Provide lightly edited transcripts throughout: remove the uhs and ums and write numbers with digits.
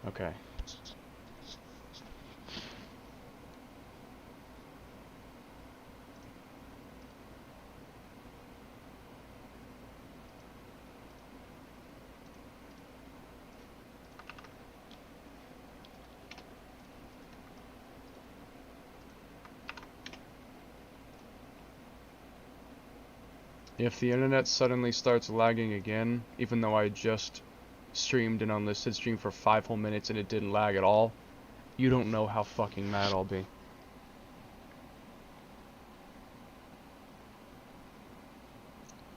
Okay. If the internet suddenly starts lagging again, even though I just streamed an unlisted stream for 5 whole minutes and it didn't lag at all, you don't know how fucking mad I'll be.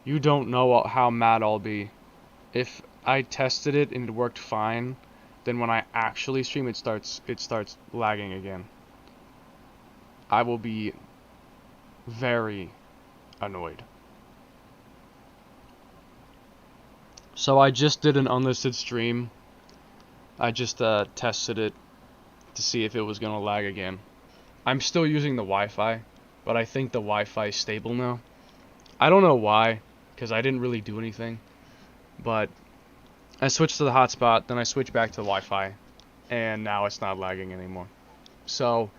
You don't know how mad I'll be. If I tested it and it worked fine, then when I actually stream it starts lagging again. I will be very annoyed. So I just did an unlisted stream. I just tested it to see if it was gonna lag again. I'm still using the Wi-Fi, but I think the Wi-Fi is stable now. I don't know why, because I didn't really do anything. But I switched to the hotspot, then I switched back to the Wi-Fi, and now it's not lagging anymore. So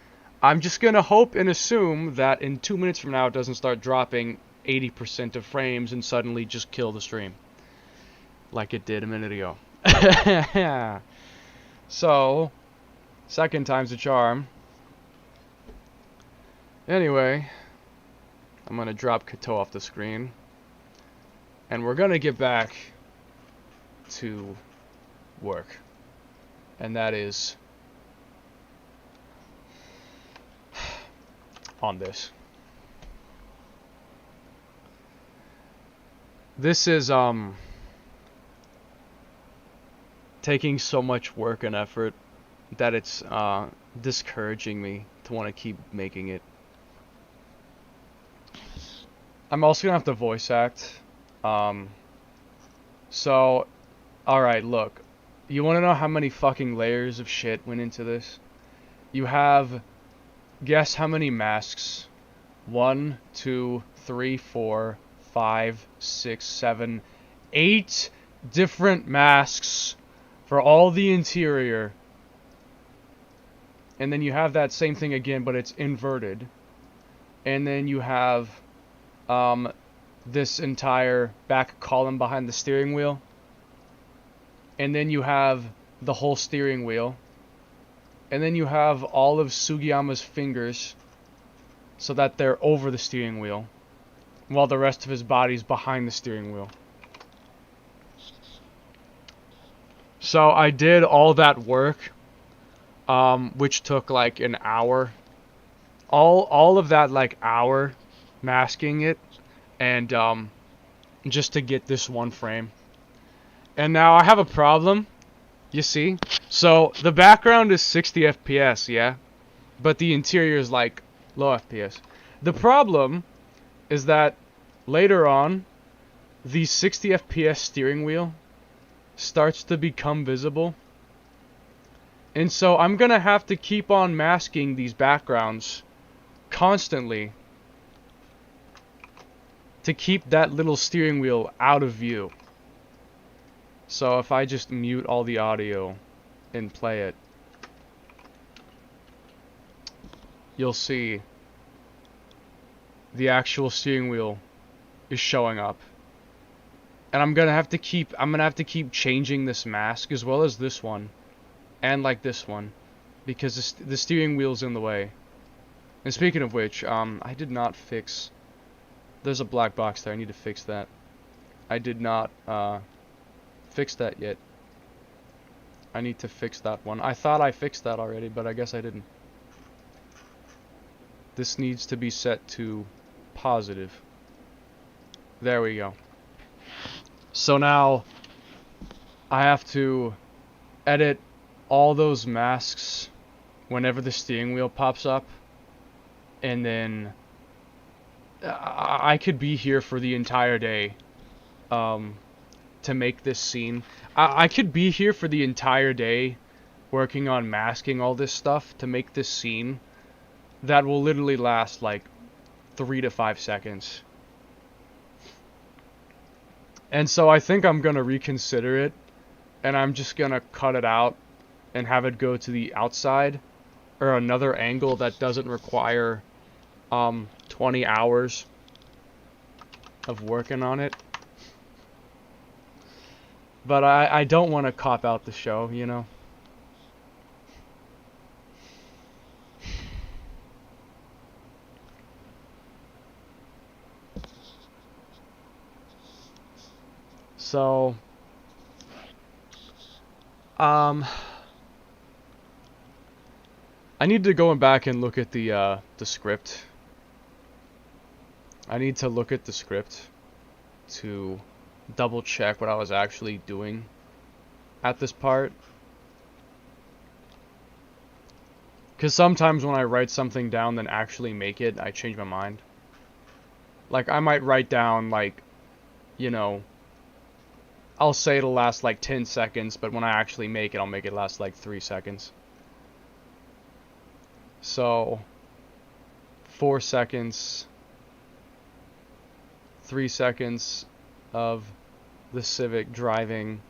I'm just gonna hope and assume that in 2 minutes from now it doesn't start dropping 80% of frames and suddenly just kill the stream. Like it did a minute ago. So, second time's a charm. Anyway, I'm gonna drop Kato off the screen. And we're gonna get back to work. And that is on this. This is taking so much work and effort that it's discouraging me to want to keep making it. I'm also gonna have to voice act. So, alright, look. You wanna know how many fucking layers of shit went into this? You have, guess how many masks? 1, 2, 3, 4, 5, 6, 7, 8 different masks for all the interior. And then you have that same thing again, but it's inverted. And then you have this entire back column behind the steering wheel. And then you have the whole steering wheel. And then you have all of Sugiyama's fingers so that they're over the steering wheel, while the rest of his body's behind the steering wheel. So I did all that work, which took like an hour. All of that like hour masking it, and just to get this one frame. And now I have a problem, you see? So the background is 60 FPS, yeah? But the interior is like low FPS. The problem is that later on, the 60 FPS steering wheel starts to become visible. And so I'm gonna have to keep on masking these backgrounds constantly to keep that little steering wheel out of view. So if I just mute all the audio and play it, you'll see the actual steering wheel is showing up. And I'm gonna have to keep changing this mask as well as this one, and like this one, because the steering wheel's in the way. And speaking of which, I did not fix. There's a black box there. I need to fix that. I did not fix that yet. I need to fix that one. I thought I fixed that already, but I guess I didn't. This needs to be set to positive. There we go. So now I have to edit all those masks whenever the steering wheel pops up, and then I could be here for the entire day to make this scene. I could be here for the entire day working on masking all this stuff to make this scene that will literally last like 3 to 5 seconds. And so I think I'm gonna reconsider it, and I'm just gonna cut it out and have it go to the outside, or another angle that doesn't require 20 hours of working on it. But I don't want to cop out the show, you know? So, I need to go back and look at the script. I need to look at the script to double check what I was actually doing at this part. Because sometimes when I write something down then actually make it, I change my mind. Like, I might write down, like, you know, I'll say it'll last like 10 seconds, but when I actually make it, I'll make it last like 3 seconds. So, 4 seconds, 3 seconds of the Civic driving,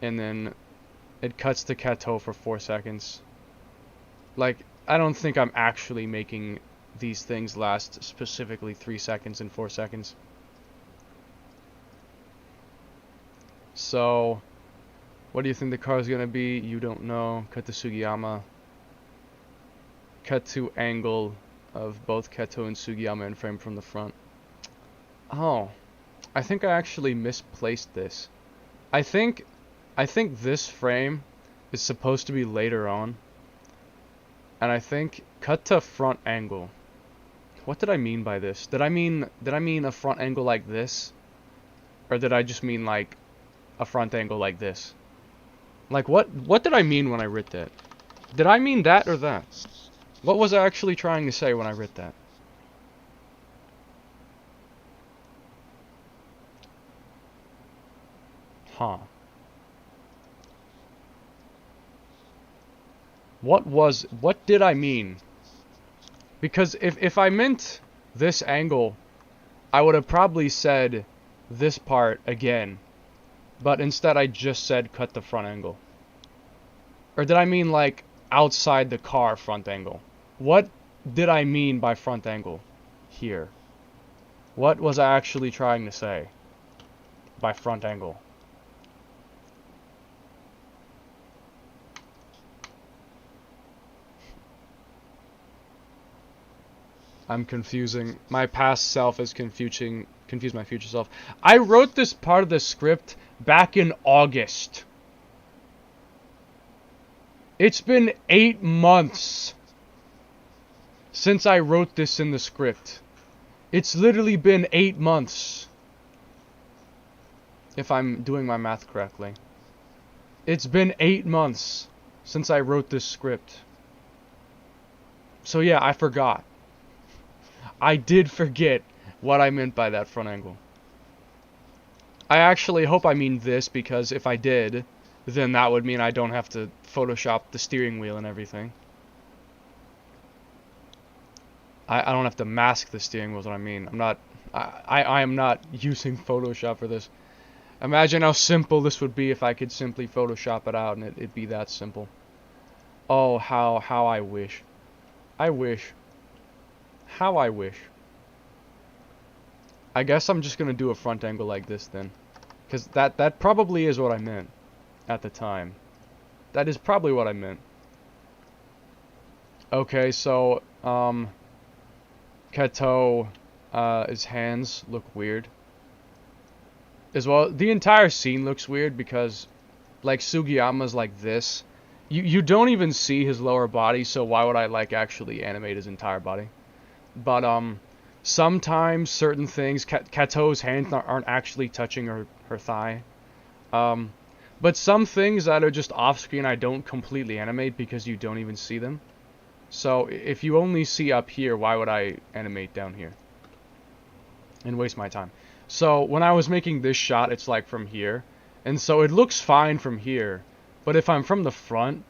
and then it cuts to Kato for 4 seconds. Like, I don't think I'm actually making these things last specifically 3 seconds and 4 seconds. So, what do you think the car is gonna be? You don't know. Cut to Sugiyama. Cut to angle of both Kato and Sugiyama in frame from the front. Oh, I think I actually misplaced this. I think this frame is supposed to be later on. And I think cut to front angle. What did I mean by this? Did I mean a front angle like this? Or did I just mean like a front angle like this? Like what did I mean when I writ that? Did I mean that or that? What was I actually trying to say when I writ that? Huh. What did I mean? Because if I meant this angle, I would have probably said this part again. But instead I just said cut the front angle. Or did I mean like outside the car front angle? What did I mean by front angle here? What was I actually trying to say by front angle? I'm confusing. My past self is confused my future self. I wrote this part of the script back in August. It's been 8 months since I wrote this in the script. It's literally been 8 months. If I'm doing my math correctly. It's been 8 months since I wrote this script. So yeah, I forgot. I did forget what I meant by that front angle. I actually hope I mean this, because if I did, then that would mean I don't have to Photoshop the steering wheel and everything. I don't have to mask the steering wheel is what I mean. I am not using Photoshop for this. Imagine how simple this would be if I could simply Photoshop it out and it'd be that simple. Oh, how I wish. I wish. How I wish. I guess I'm just gonna do a front angle like this then. Because that probably is what I meant at the time. That is probably what I meant. Okay, so, Kato, his hands look weird. As well, the entire scene looks weird because, like, Sugiyama's like this. You don't even see his lower body, so why would I, like, actually animate his entire body? But, sometimes certain things, Kato's hands aren't actually touching her thigh. But some things that are just off-screen I don't completely animate because you don't even see them. So if you only see up here, why would I animate down here? And waste my time. So when I was making this shot, it's like from here. And so it looks fine from here. But if I'm from the front,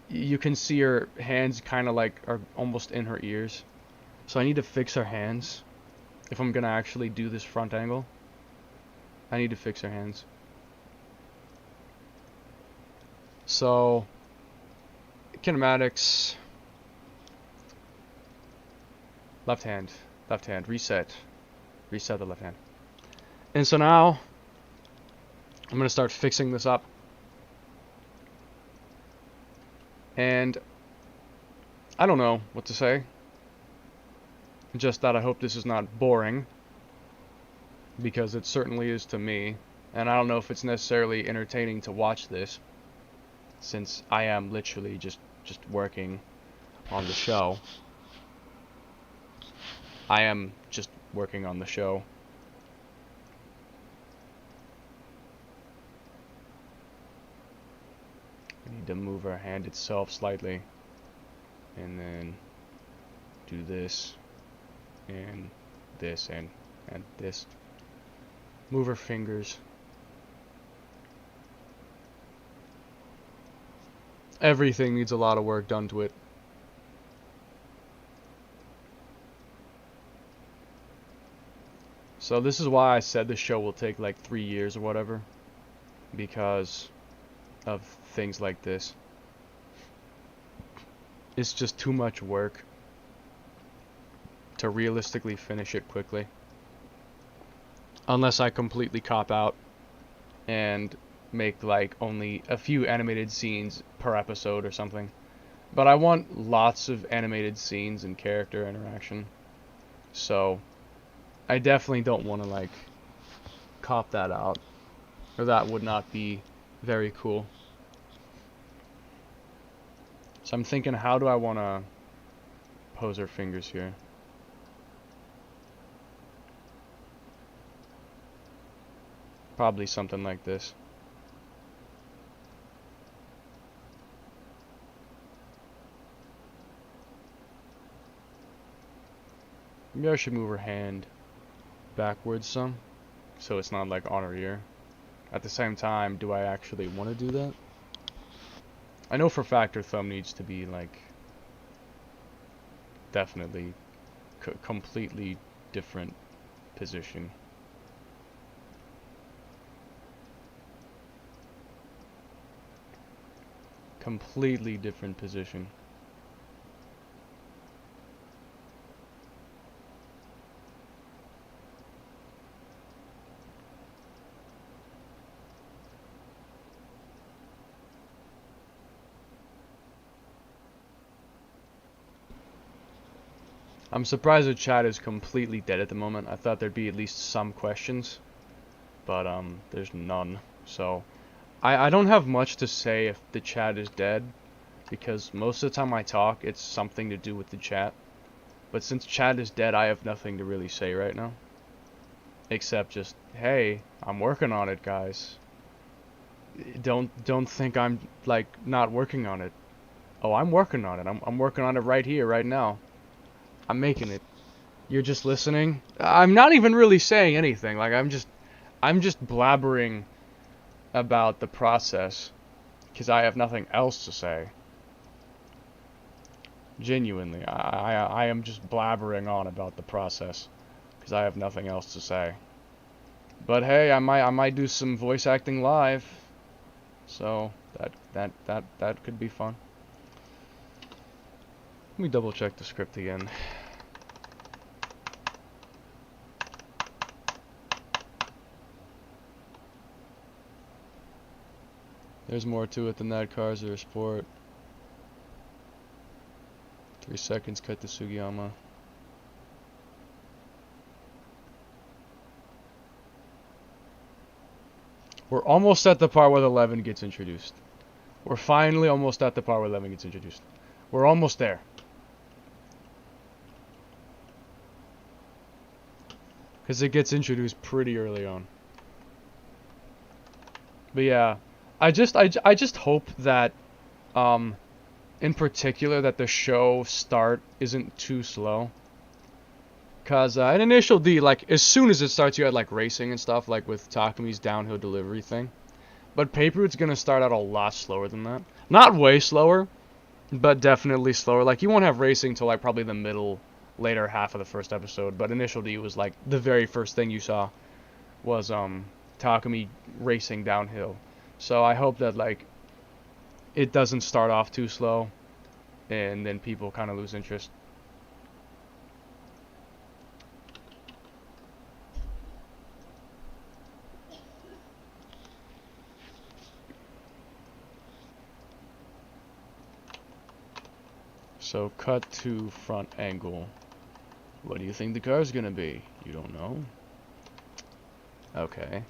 you can see her hands kind of like are almost in her ears. So I need to fix her hands. If I'm going to actually do this front angle, I need to fix her hands. So Kinematics. Left hand. Left hand. Reset. Reset the left hand. And so now, I'm going to start fixing this up. And I don't know what to say. Just that I hope this is not boring. Because it certainly is to me. And I don't know if it's necessarily entertaining to watch this. Since I am literally just working on the show. I am just working on the show. We need to move our hand itself slightly. And then do this. And this and this. Move our fingers. Everything needs a lot of work done to it. So this is why I said the show will take like 3 years or whatever. Because of things like this. It's just too much work to realistically finish it quickly. Unless I completely cop out and make like only a few animated scenes per episode or something. But I want lots of animated scenes and character interaction. So I definitely don't want to like cop that out. Or that would not be very cool. So I'm thinking, how do I want to pose our fingers here? Probably something like this. Maybe I should move her hand backwards some, so it's not like on her ear. At the same time, do I actually want to do that? I know for a fact her thumb needs to be like definitely completely different position. Completely different position. I'm surprised the chat is completely dead at the moment. I thought there'd be at least some questions, but there's none. So I don't have much to say if the chat is dead, because most of the time I talk, it's something to do with the chat. But since chat is dead, I have nothing to really say right now. Except just, hey, I'm working on it, guys. Don't think I'm like not working on it. Oh, I'm working on it. I'm working on it right here, right now. I'm making it. You're just listening. I'm not even really saying anything. Like I'm just blabbering about the process because I have nothing else to say. Genuinely, I am just blabbering on about the process because I have nothing else to say. But hey, I might do some voice acting live, so that could be fun. Let me double check the script again. There's more to it than that. Cars are a sport. 3 seconds, cut to Sugiyama. We're almost at the part where the 11 gets introduced. We're finally almost at the part where 11 gets introduced. We're almost there. Because it gets introduced pretty early on. But yeah, I just hope that, in particular, that the show start isn't too slow. Cause in Initial D, like as soon as it starts, you had like racing and stuff, like with Takumi's downhill delivery thing. But Paper Rout's gonna start out a lot slower than that. Not way slower, but definitely slower. Like you won't have racing till like probably the later half of the first episode. But Initial D was like the very first thing you saw was Takumi racing downhill. So I hope that like it doesn't start off too slow. and then people kind of lose interest. So cut to front angle. What do you think the car's gonna be? You don't know? Okay.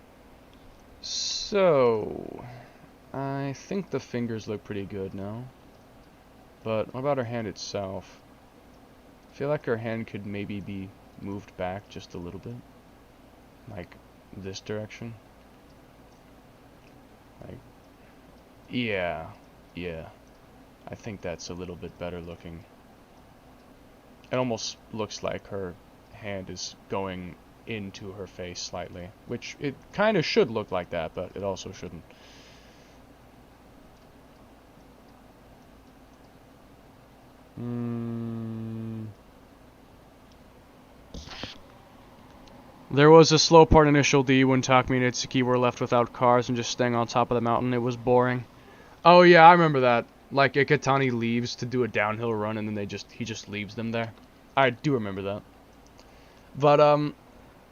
So, I think the fingers look pretty good now. But what about her hand itself? I feel like her hand could maybe be moved back just a little bit. Like this direction. Like, yeah. I think that's a little bit better looking. It almost looks like her hand is going into her face slightly, which it kind of should look like that, but it also shouldn't. There was a slow part in Initial D when Takumi and Itsuki were left without cars and just staying on top of the mountain. It was boring. Oh yeah, I remember that. Like Iketani leaves to do a downhill run and then he just leaves them there. I do remember that. But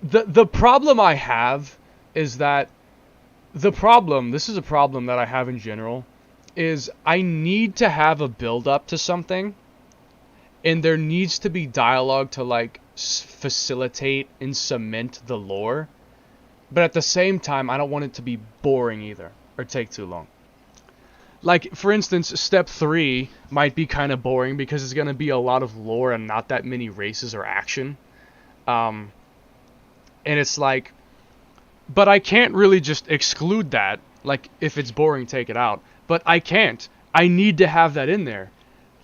the problem I have is that this is a problem that I have in general, is I need to have a build up to something, and there needs to be dialogue to like facilitate and cement the lore, but at the same time I don't want it to be boring either or take too long. Like, for instance, step 3 might be kind of boring because it's going to be a lot of lore and not that many races or action. And it's like, but I can't really just exclude that. Like, if it's boring, take it out. But I can't. I need to have that in there.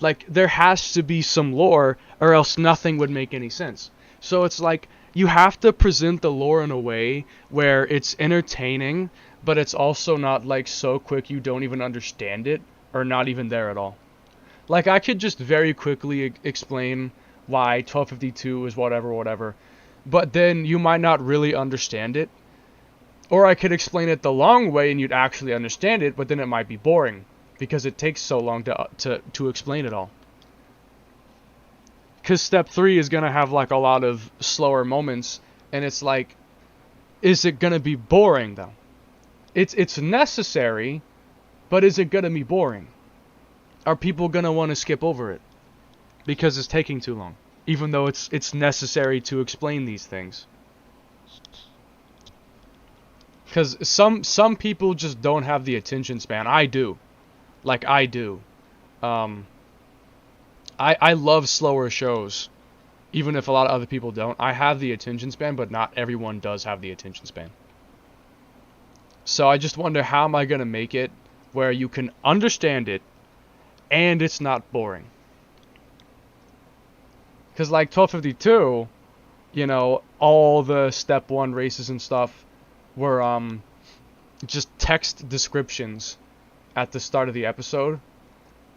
Like, there has to be some lore or else nothing would make any sense. So it's like, you have to present the lore in a way where it's entertaining, but it's also not like so quick you don't even understand it or not even there at all. Like, I could just very quickly explain why 1252 is whatever, but then you might not really understand it. Or I could explain it the long way and you'd actually understand it, but then it might be boring because it takes so long to explain it all. Because step 3 is going to have like a lot of slower moments, and it's like, is it going to be boring though? It's necessary, but is it going to be boring? Are people going to want to skip over it because it's taking too long, even though it's necessary to explain these things? Because some people just don't have the attention span. I do. Like, I do. I love slower shows, even if a lot of other people don't. I have the attention span, but not everyone does have the attention span. So I just wonder, how am I going to make it where you can understand it and it's not boring? Because like 1252, you know, all the step 1 races and stuff were just text descriptions at the start of the episode,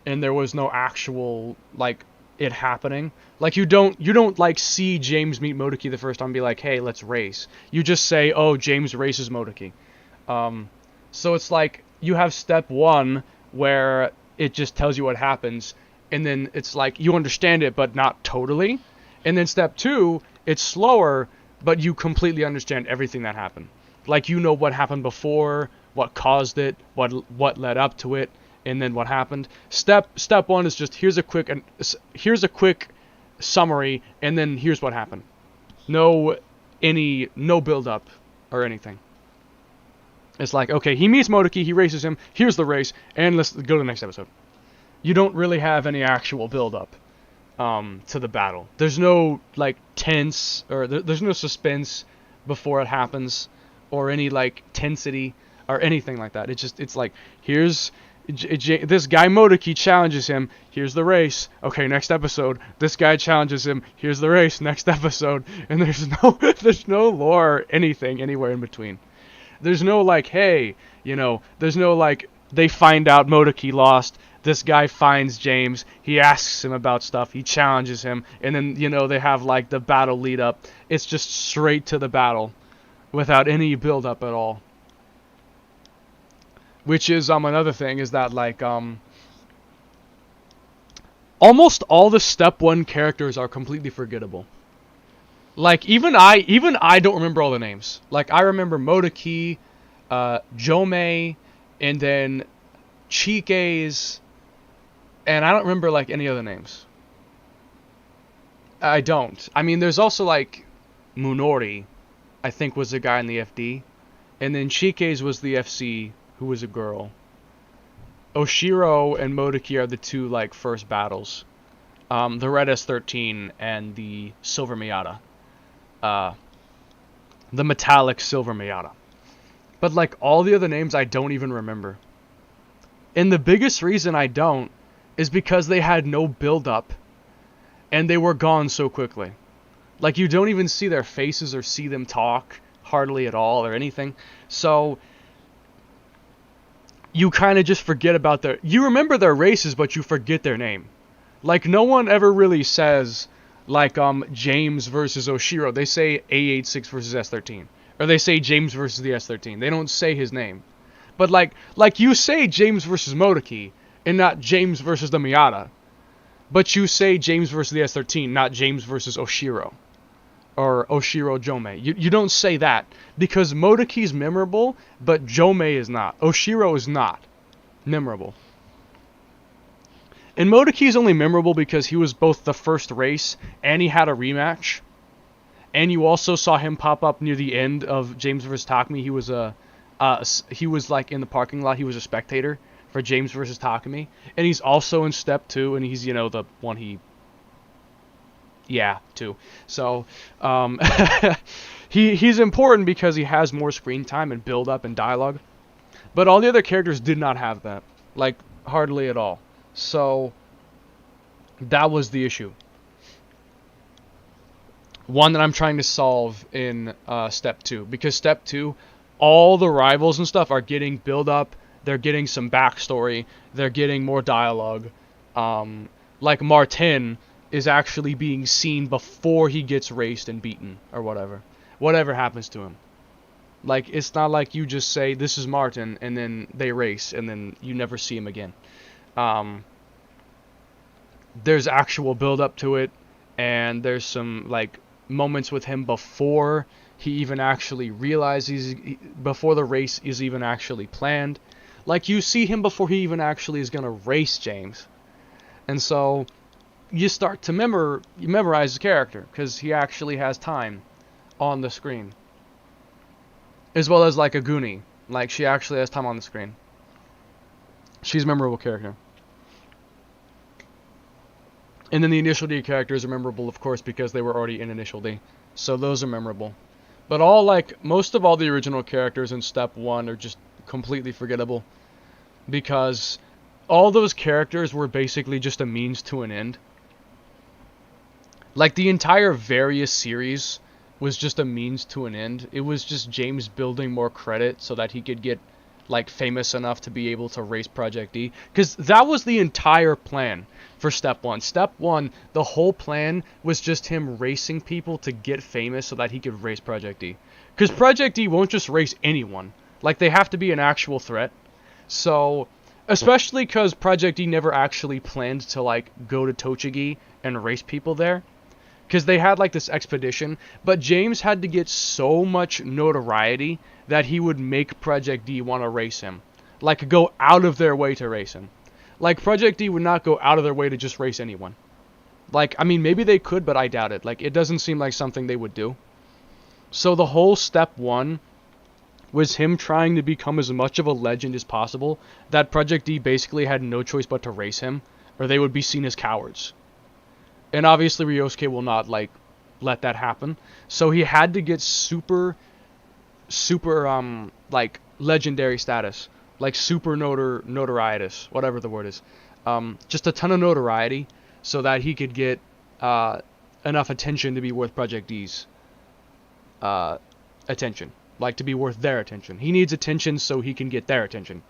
and there was no actual like it happening. Like, you don't like see James meet Motoki the first time and be like, hey, let's race. You just say, oh, James races Motoki. So it's like you have step 1 where it just tells you what happens, and then it's like you understand it but not totally, and then step 2, it's slower but you completely understand everything that happened. Like, you know what happened before, what caused it, what led up to it, and then what happened. Step 1 is just here's a quick summary, and then here's what happened. No build up or anything. It's like, okay, he meets Motoki, he races him, here's the race, and let's go to the next episode. You don't really have any actual build up to the battle. There's no like tense, or there's no suspense before it happens, or any like tensity or anything like that. It's like, here's this guy Motoki challenges him, here's the race, okay, next episode. This guy challenges him, here's the race, next episode. And there's no lore or anything anywhere in between. There's no like, hey, you know, there's no like, they find out Motoki lost, this guy finds James, he asks him about stuff, he challenges him, and then, you know, they have like the battle lead up. It's just straight to the battle without any build up at all. Which is another thing, is that like almost all the Step 1 characters are completely forgettable. Like, even I don't remember all the names. Like, I remember Motoki, Jomei, and then Chike's, and I don't remember, like, any other names. I don't. I mean, there's also, like, Munori, I think was the guy in the FD. And then Chike's was the FC, who was a girl. Oshiro and Motoki are the two, like, first battles. The Red S13 and the Silver Miata. The metallic Silver Miata. But, like, all the other names I don't even remember. And the biggest reason I don't is because they had no build-up. And they were gone so quickly. Like, you don't even see their faces or see them talk hardly at all or anything. So you kind of just forget about their... You remember their races, but you forget their name. Like, no one ever really says, like, James versus Oshiro. They say A86 versus S13. Or they say James versus the S13. They don't say his name. But, like you say James versus Motoki, and not James versus the Miata. But you say James versus the S13, not James versus Oshiro. Or Oshiro Jomei. You don't say that. Because Motoki's memorable, but Jomei is not. Oshiro is not memorable. And Motoki is only memorable because he was both the first race, and he had a rematch. And you also saw him pop up near the end of James vs. Takumi. He was like in the parking lot. He was a spectator for James vs. Takumi. And he's also in Step 2, and he's, the one he... Yeah, 2. So, he's important because he has more screen time and build-up and dialogue. But all the other characters did not have that. Like, hardly at all. So, that was the issue. One that I'm trying to solve in Step 2. Because Step 2, all the rivals and stuff are getting build-up. They're getting some backstory. They're getting more dialogue. Like Martin is actually being seen before he gets raced and beaten. Or whatever. Whatever happens to him. Like, it's not like you just say, this is Martin, and then they race, and then you never see him again. There's actual build-up to it. And there's some, like, moments with him before he even actually realizes, before the race is even actually planned. Like, you see him before he even actually is going to race James. And so, you start to memorize the character, because he actually has time on the screen. As well as, like, Aguni. Like, she actually has time on the screen. She's a memorable character. And then the Initial D characters are memorable, of course, because they were already in Initial D. So those are memorable. But most of all the original characters in Step 1 are just completely forgettable. Because all those characters were basically just a means to an end. Like, the entire Various series was just a means to an end. It was just James building more credit so that he could get, like, famous enough to be able to race Project D. Because that was the entire plan for Step 1. Step 1, the whole plan was just him racing people to get famous so that he could race Project D. Because Project D won't just race anyone. Like, they have to be an actual threat. So, especially because Project D never actually planned to, like, go to Tochigi and race people there. Because they had, like, this expedition. But James had to get so much notoriety that he would make Project D want to race him. Like, go out of their way to race him. Like, Project D would not go out of their way to just race anyone. Like, I mean, maybe they could, but I doubt it. Like, it doesn't seem like something they would do. So the whole Step 1 was him trying to become as much of a legend as possible, that Project D basically had no choice but to race him, or they would be seen as cowards. And obviously Ryosuke will not, like, let that happen. So he had to get super, like, legendary status. Like, super notoriety, whatever the word is. Just a ton of notoriety, so that he could get enough attention to be worth Project D's attention. Like, to be worth their attention. He needs attention so he can get their attention.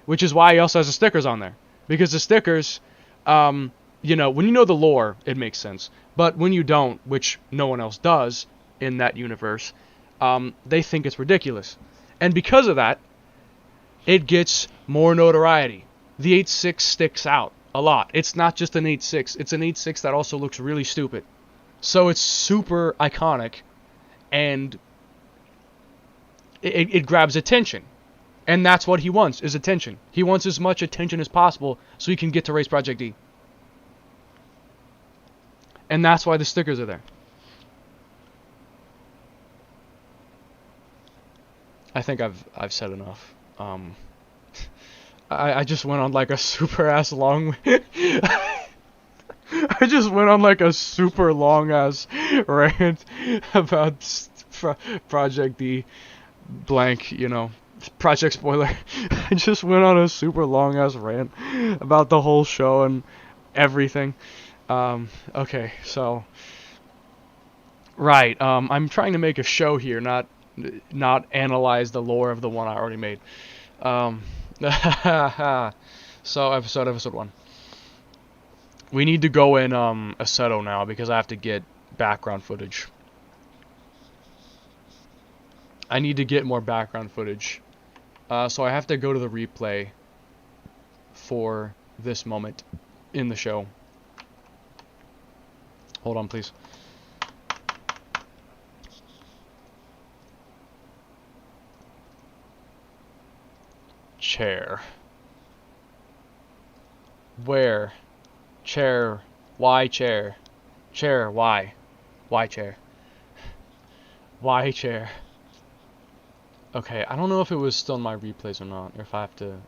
Which is why he also has the stickers on there. Because the stickers, when you know the lore, it makes sense. But when you don't, which no one else does in that universe, they think it's ridiculous. And because of that, it gets more notoriety. The 8.6 sticks out. A lot. It's not just an 8.6. It's an 8.6 that also looks really stupid. So it's super iconic, and it grabs attention. And that's what he wants, is attention. He wants as much attention as possible so he can get to Race Project D. And that's why the stickers are there. I think I've said enough. I just went on like a super ass long I just went on like a super long ass rant about Project D blank, you know, project spoiler. I just went on a super long ass rant about the whole show and everything. Okay, so right, I'm trying to make a show here, not analyze the lore of the one I already made. So episode 1. We need to go in Assetto now because I have to get background footage. I need to get more background footage. So I have to go to the replay for this moment in the show. Hold on, please. Chair. Where? Chair. Why chair? Chair. Why? Why chair? Why chair? Okay, I don't know if it was still in my replays or not, or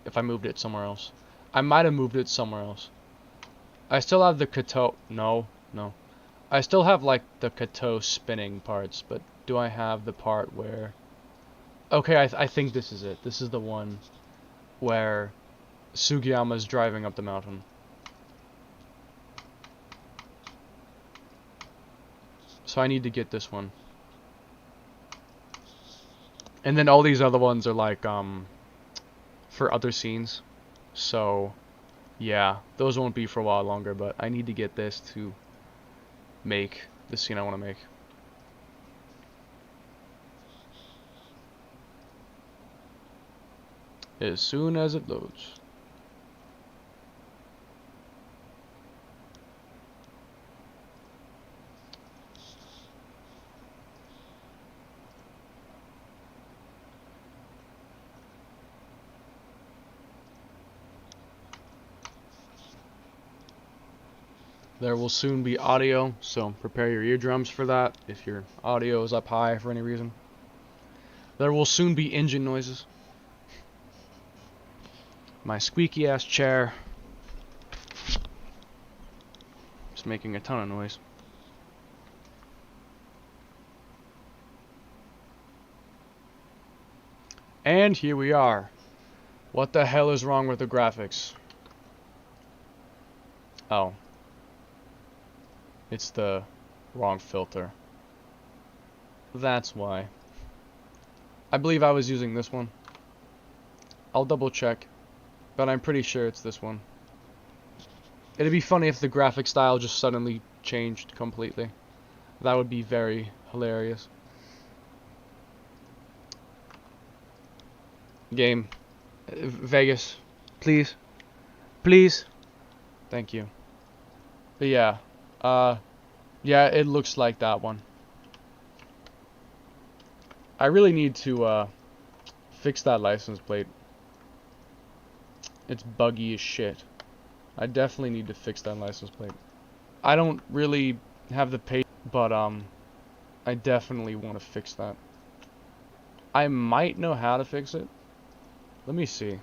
if I moved it somewhere else. I might have moved it somewhere else. I still have the Kato. No. I still have like the Kato spinning parts, but do I have the part where? Okay, I think this is it. This is the one where Sugiyama's driving up the mountain. So I need to get this one. And then all these other ones are like for other scenes. So yeah, those won't be for a while longer, but I need to get this to make the scene I want to make. As soon as it loads. There will soon be audio, so prepare your eardrums for that if your audio is up high for any reason. There will soon be engine noises. My squeaky ass chair is making a ton of noise. And here we are. What the hell is wrong with the graphics? Oh. It's the wrong filter. That's why. I believe I was using this one. I'll double check, but I'm pretty sure it's this one. It'd be funny if the graphic style just suddenly changed completely. That would be very hilarious. Game. Vegas. Please. Please. Thank you. But yeah. Yeah, it looks like that one. I really need to, fix that license plate. It's buggy as shit. I definitely need to fix that license plate. I don't really have the patience, but, I definitely want to fix that. I might know how to fix it. Let me see.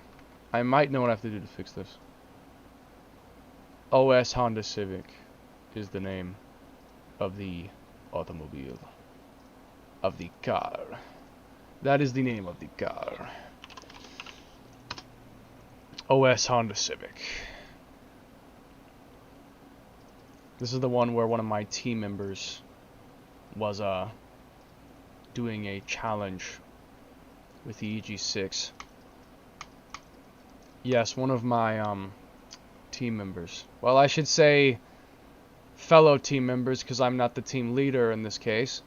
I might know what I have to do to fix this. OS Honda Civic is the name of the automobile. Of the car. That is the name of the car. OS Honda Civic. This is the one where one of my team members was doing a challenge with the EG6. Yes, one of my team members. Well, I should say fellow team members because I'm not the team leader in this case,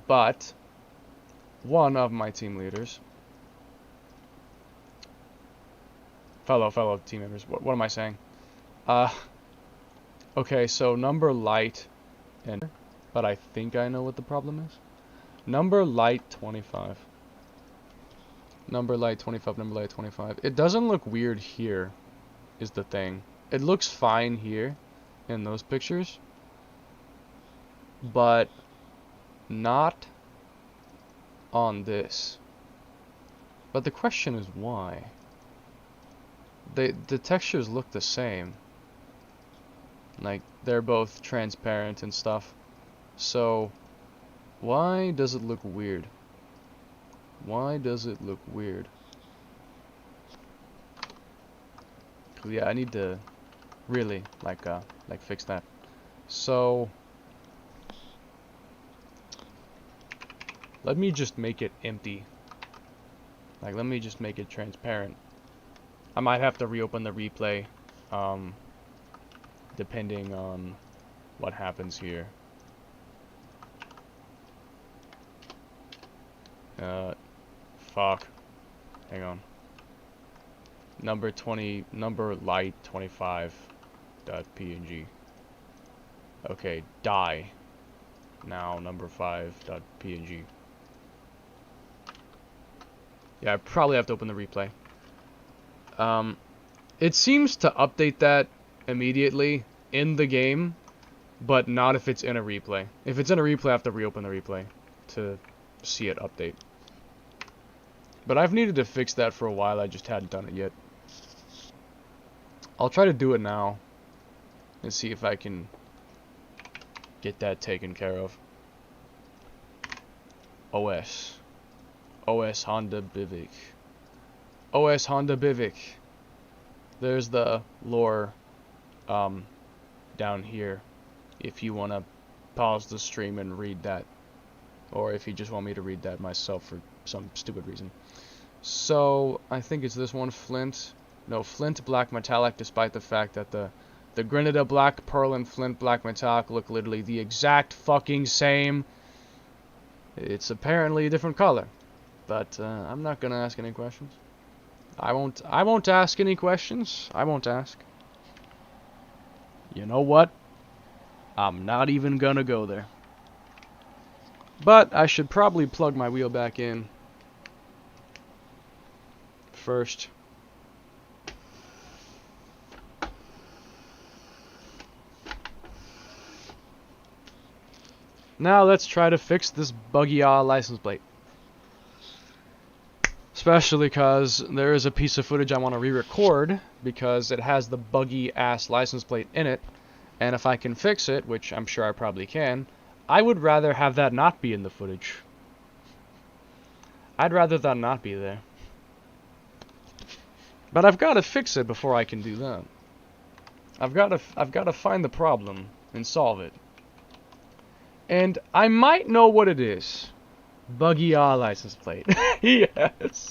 but one of my team leaders. Fellow team members. What am I saying? Uh, okay, so number light and... But I think I know what the problem is. Number light 25. Number light 25, number light 25. It doesn't look weird here, is the thing. It looks fine here, in those pictures. But not on this. But the question is why? The textures look the same. Like, they're both transparent and stuff. So, why does it look weird? Why does it look weird? Yeah, I need to really, like fix that. So, let me just make it empty. Like, let me just make it transparent. I might have to reopen the replay, depending on what happens here. Fuck. Hang on. Number light 25 .png. Okay, die. Now number 5 .png. Yeah, I probably have to open the replay. It seems to update that immediately in the game, but not if it's in a replay. If it's in a replay, I have to reopen the replay to see it update. But I've needed to fix that for a while, I just hadn't done it yet. I'll try to do it now and see if I can get that taken care of. OS Honda Bivik. OS Honda Bivik. There's the lore down here if you want to pause the stream and read that, or if you just want me to read that myself for some stupid reason. So I think it's this one, Flint. No, Flint Black Metallic, despite the fact that the Grenada Black Pearl and Flint Black Metallic look literally the exact fucking same. It's apparently a different color, but I'm not gonna ask any questions. I won't ask any questions. I won't ask. You know what? I'm not even gonna go there. But I should probably plug my wheel back in first. Now let's try to fix this buggy license plate. Especially because there is a piece of footage I want to re-record because it has the buggy ass license plate in it, and if I can fix it, which I'm sure I probably can, I would rather have that not be in the footage. I'd rather that not be there. But I've got to fix it before I can do that. I've got to find the problem and solve it. And I might know what it is. Buggy license plate. Yes.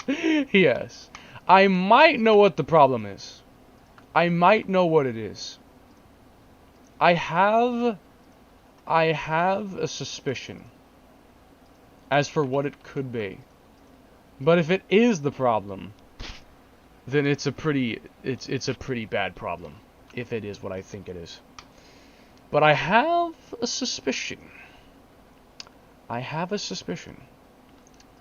Yes. I might know what the problem is. I might know what it is. I have a suspicion as for what it could be. But if it is the problem, then it's a pretty bad problem. If it is what I think it is. But I have a suspicion. I have a suspicion.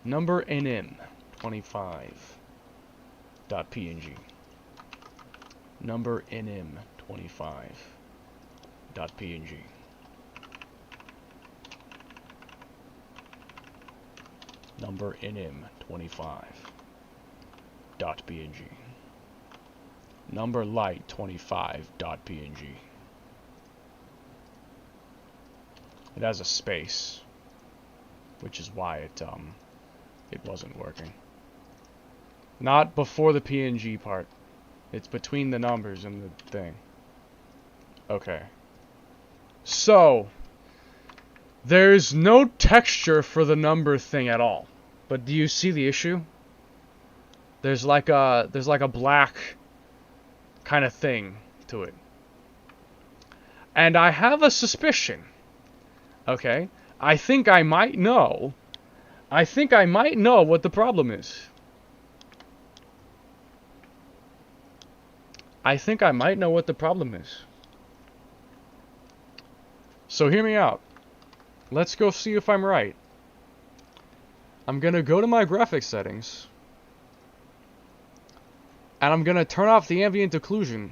Number NM 25.png. Number NM 25.png. Number NM 25.png. Number light 25.png. It has a space, which is why it wasn't working. Not before the PNG part. It's between the numbers and the thing. Okay. So, there's no texture for the number thing at all. But do you see the issue? There's like a black kind of thing to it. And I have a suspicion. Okay? I think I might know what the problem is. I think I might know what the problem is. So hear me out. Let's go see if I'm right. I'm gonna go to my graphics settings. And I'm gonna turn off the ambient occlusion.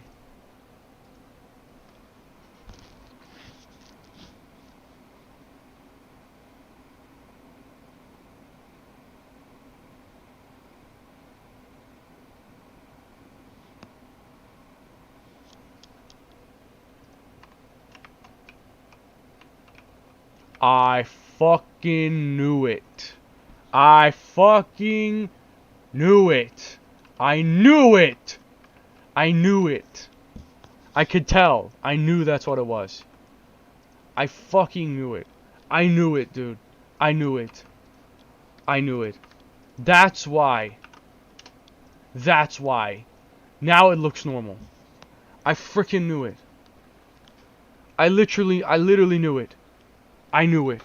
I fucking knew it. I fucking knew it. I knew it. I knew it. I could tell. I knew that's what it was. I fucking knew it. I knew it, dude. I knew it. I knew it. That's why. That's why. Now it looks normal. I freaking knew it. I literally knew it. I knew it.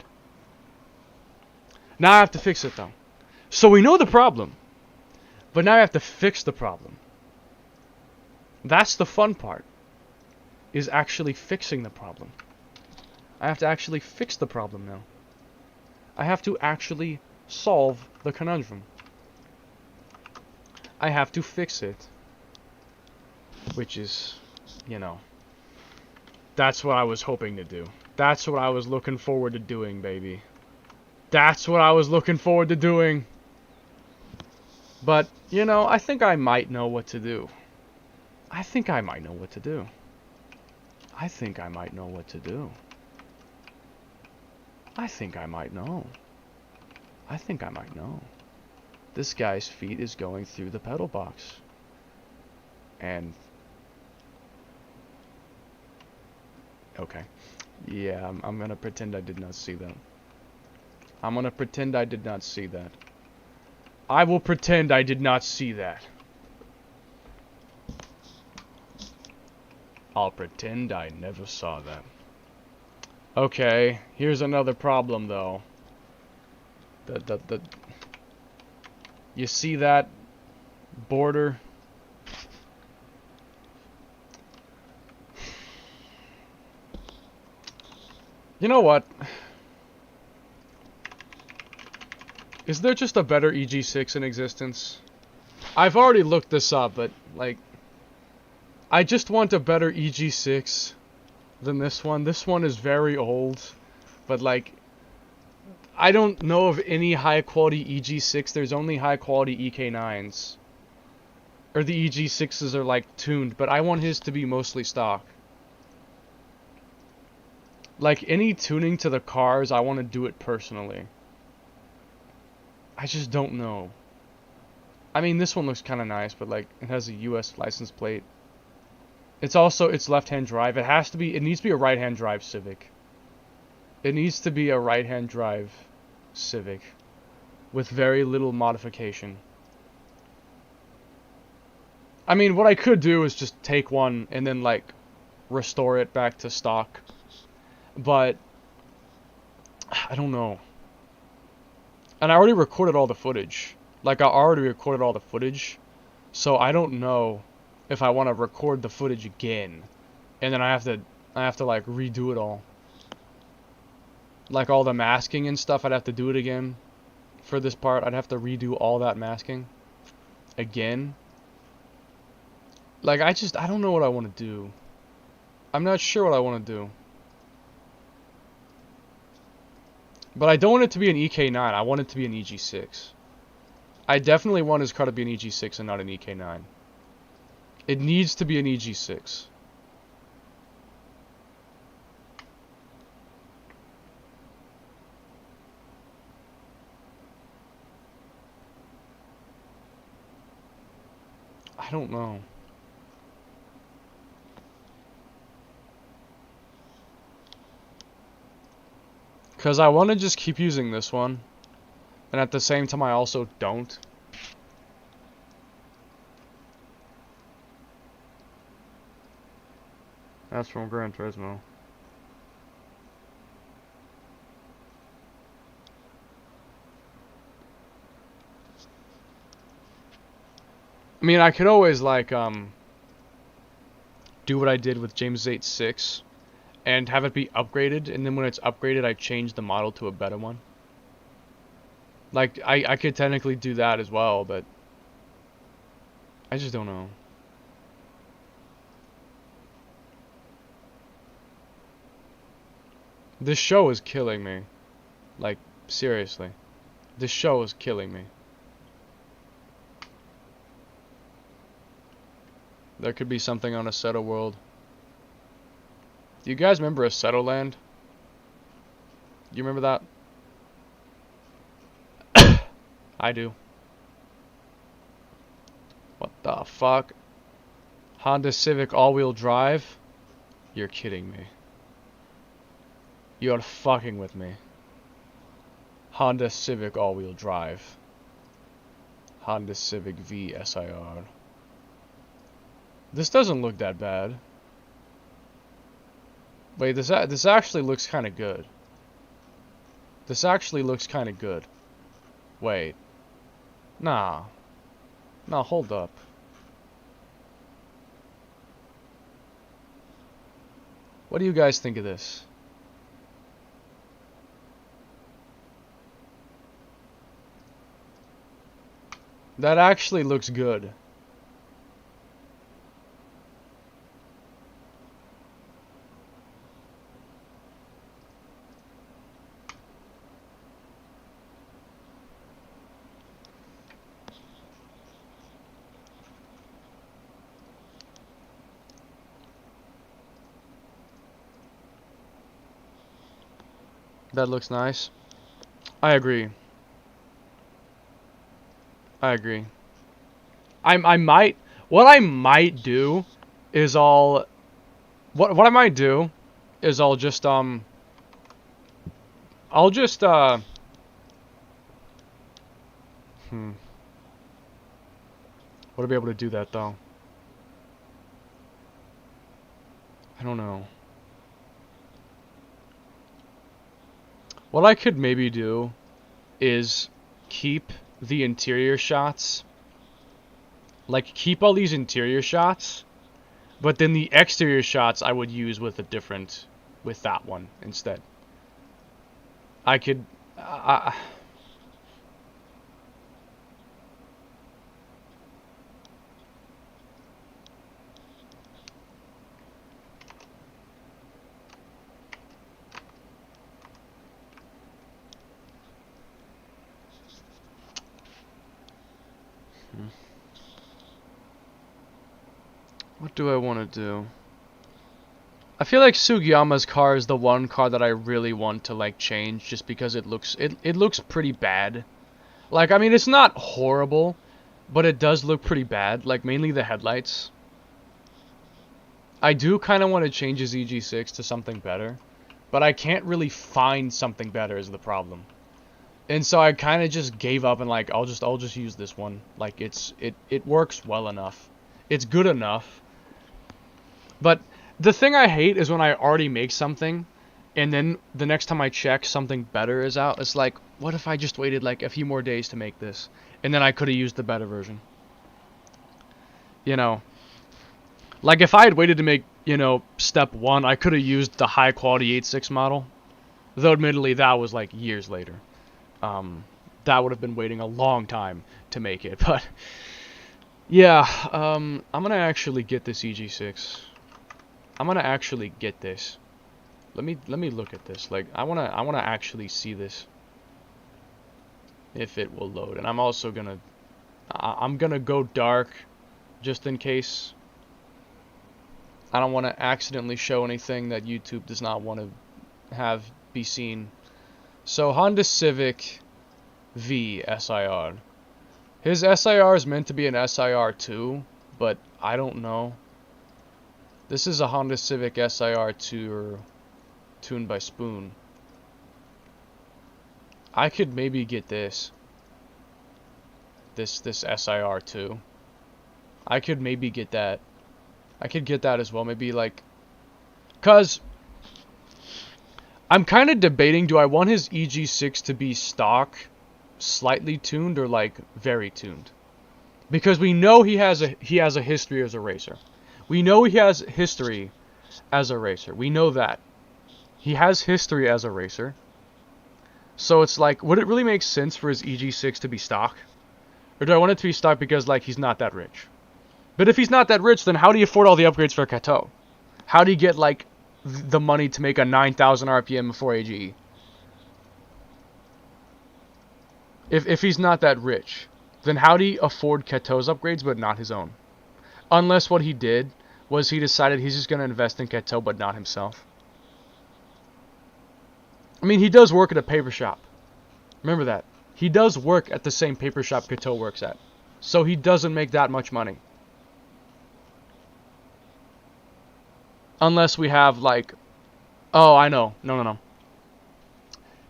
Now I have to fix it though. So we know the problem. But now I have to fix the problem. That's the fun part. Is actually fixing the problem. I have to actually fix the problem now. I have to actually solve the conundrum. I have to fix it. Which is, you know, that's what I was hoping to do. That's what I was looking forward to doing, baby. That's what I was looking forward to doing. But, you know, I think I might know what to do. I think I might know what to do. I think I might know what to do. I think I might know. I think I might know. This guy's feet is going through the pedal box. And... okay. Yeah, I'm gonna pretend I did not see that. I'm gonna pretend I did not see that. I will pretend I did not see that. I'll pretend I never saw that. Okay, here's another problem though. You see that border? You know what? Is there just a better EG6 in existence? I've already looked this up, but, like... I just want a better EG6 than this one. This one is very old, but, like... I don't know of any high-quality EG6. There's only high-quality EK9s. Or the EG6s are, like, tuned, but I want his to be mostly stock. Like, any tuning to the cars, I want to do it personally. I just don't know. I mean, this one looks kind of nice, but, like, it has a US license plate. It's also, it's left-hand drive. It has to be, it needs to be a right-hand drive Civic. It needs to be a right-hand drive Civic. With very little modification. I mean, what I could do is just take one and then, like, restore it back to stock. But, I don't know. And I already recorded all the footage. Like, I already recorded all the footage. So, I don't know if I want to record the footage again. And then I have to, like, redo it all. Like, all the masking and stuff, I'd have to do it again. For this part, I'd have to redo all that masking. Again. Like, I don't know what I want to do. I'm not sure what I want to do. But I don't want it to be an EK9. I want it to be an EG6. I definitely want his car to be an EG6 and not an EK9. It needs to be an EG6. I don't know. Because I want to just keep using this one. And at the same time, I also don't. That's from Gran Turismo. I mean, I could always, like, do what I did with James 8.6 and have it be upgraded, and then when it's upgraded, I change the model to a better one. Like, I could technically do that as well, but I just don't know. This show is killing me. Like, seriously. This show is killing me. There could be something on Assetto World. Do you guys remember Assetto Land? You remember that? I do. What the fuck? Honda Civic all-wheel drive? You're kidding me. You're fucking with me. Honda Civic all-wheel drive. Honda Civic V SIR. This doesn't look that bad. Wait, this actually looks kind of good. This actually looks kind of good. Wait. Nah. Nah, hold up. What do you guys think of this? That actually looks good. That looks nice. I agree. I agree. I might, what I might do is what I might do is I'll just would I be able to do that though? I don't know. What I could maybe do is keep the interior shots. Like, keep all these interior shots, but then the exterior shots I would use with that one instead. I could, what do I want to do? I feel like Sugiyama's car is the one car that I really want to like change, just because it looks pretty bad. Like, I mean, it's not horrible, but it does look pretty bad. Like, mainly the headlights. I do kind of want to change his EG6 to something better, but I can't really find something better is the problem. And so I kind of just gave up and like I'll just use this one. Like, it works well enough. It's good enough. But the thing I hate is when I already make something, and then the next time I check, something better is out. It's like, what if I just waited like a few more days to make this, and then I could have used the better version? You know, like if I had waited to make, you know, step 1, I could have used the high quality 8.6 model. Though admittedly that was like years later. That would have been waiting a long time to make it, but yeah, I'm gonna actually get this EG6. I'm gonna actually get this. Let me look at this. Like, I wanna actually see this. If it will load. And I'm also gonna I'm gonna go dark just in case. I don't want to accidentally show anything that YouTube does not want to have be seen. So Honda Civic V SIR. His SIR is meant to be an SIR 2, but I don't know. This is a Honda Civic SIR 2 tuned by Spoon. I could maybe get this SIR 2. I could maybe get that. I could get that as well. Maybe like, cause I'm kind of debating, do I want his EG6 to be stock, slightly tuned, or like very tuned? Because we know he has a history as a racer. We know he has history as a racer. We know that. He has history as a racer. So it's like, would it really make sense for his EG6 to be stock? Or do I want it to be stock because, like, he's not that rich? But if he's not that rich, then how do you afford all the upgrades for Kato? How do you get, like, the money to make a 9,000 RPM 4AGE? If he's not that rich, then how do you afford Kato's upgrades but not his own? Unless what he did was he decided he's just going to invest in Kato but not himself. I mean, he does work at a paper shop. Remember that. He does work at the same paper shop Kato works at. So he doesn't make that much money. Unless we have, like... Oh, I know. No.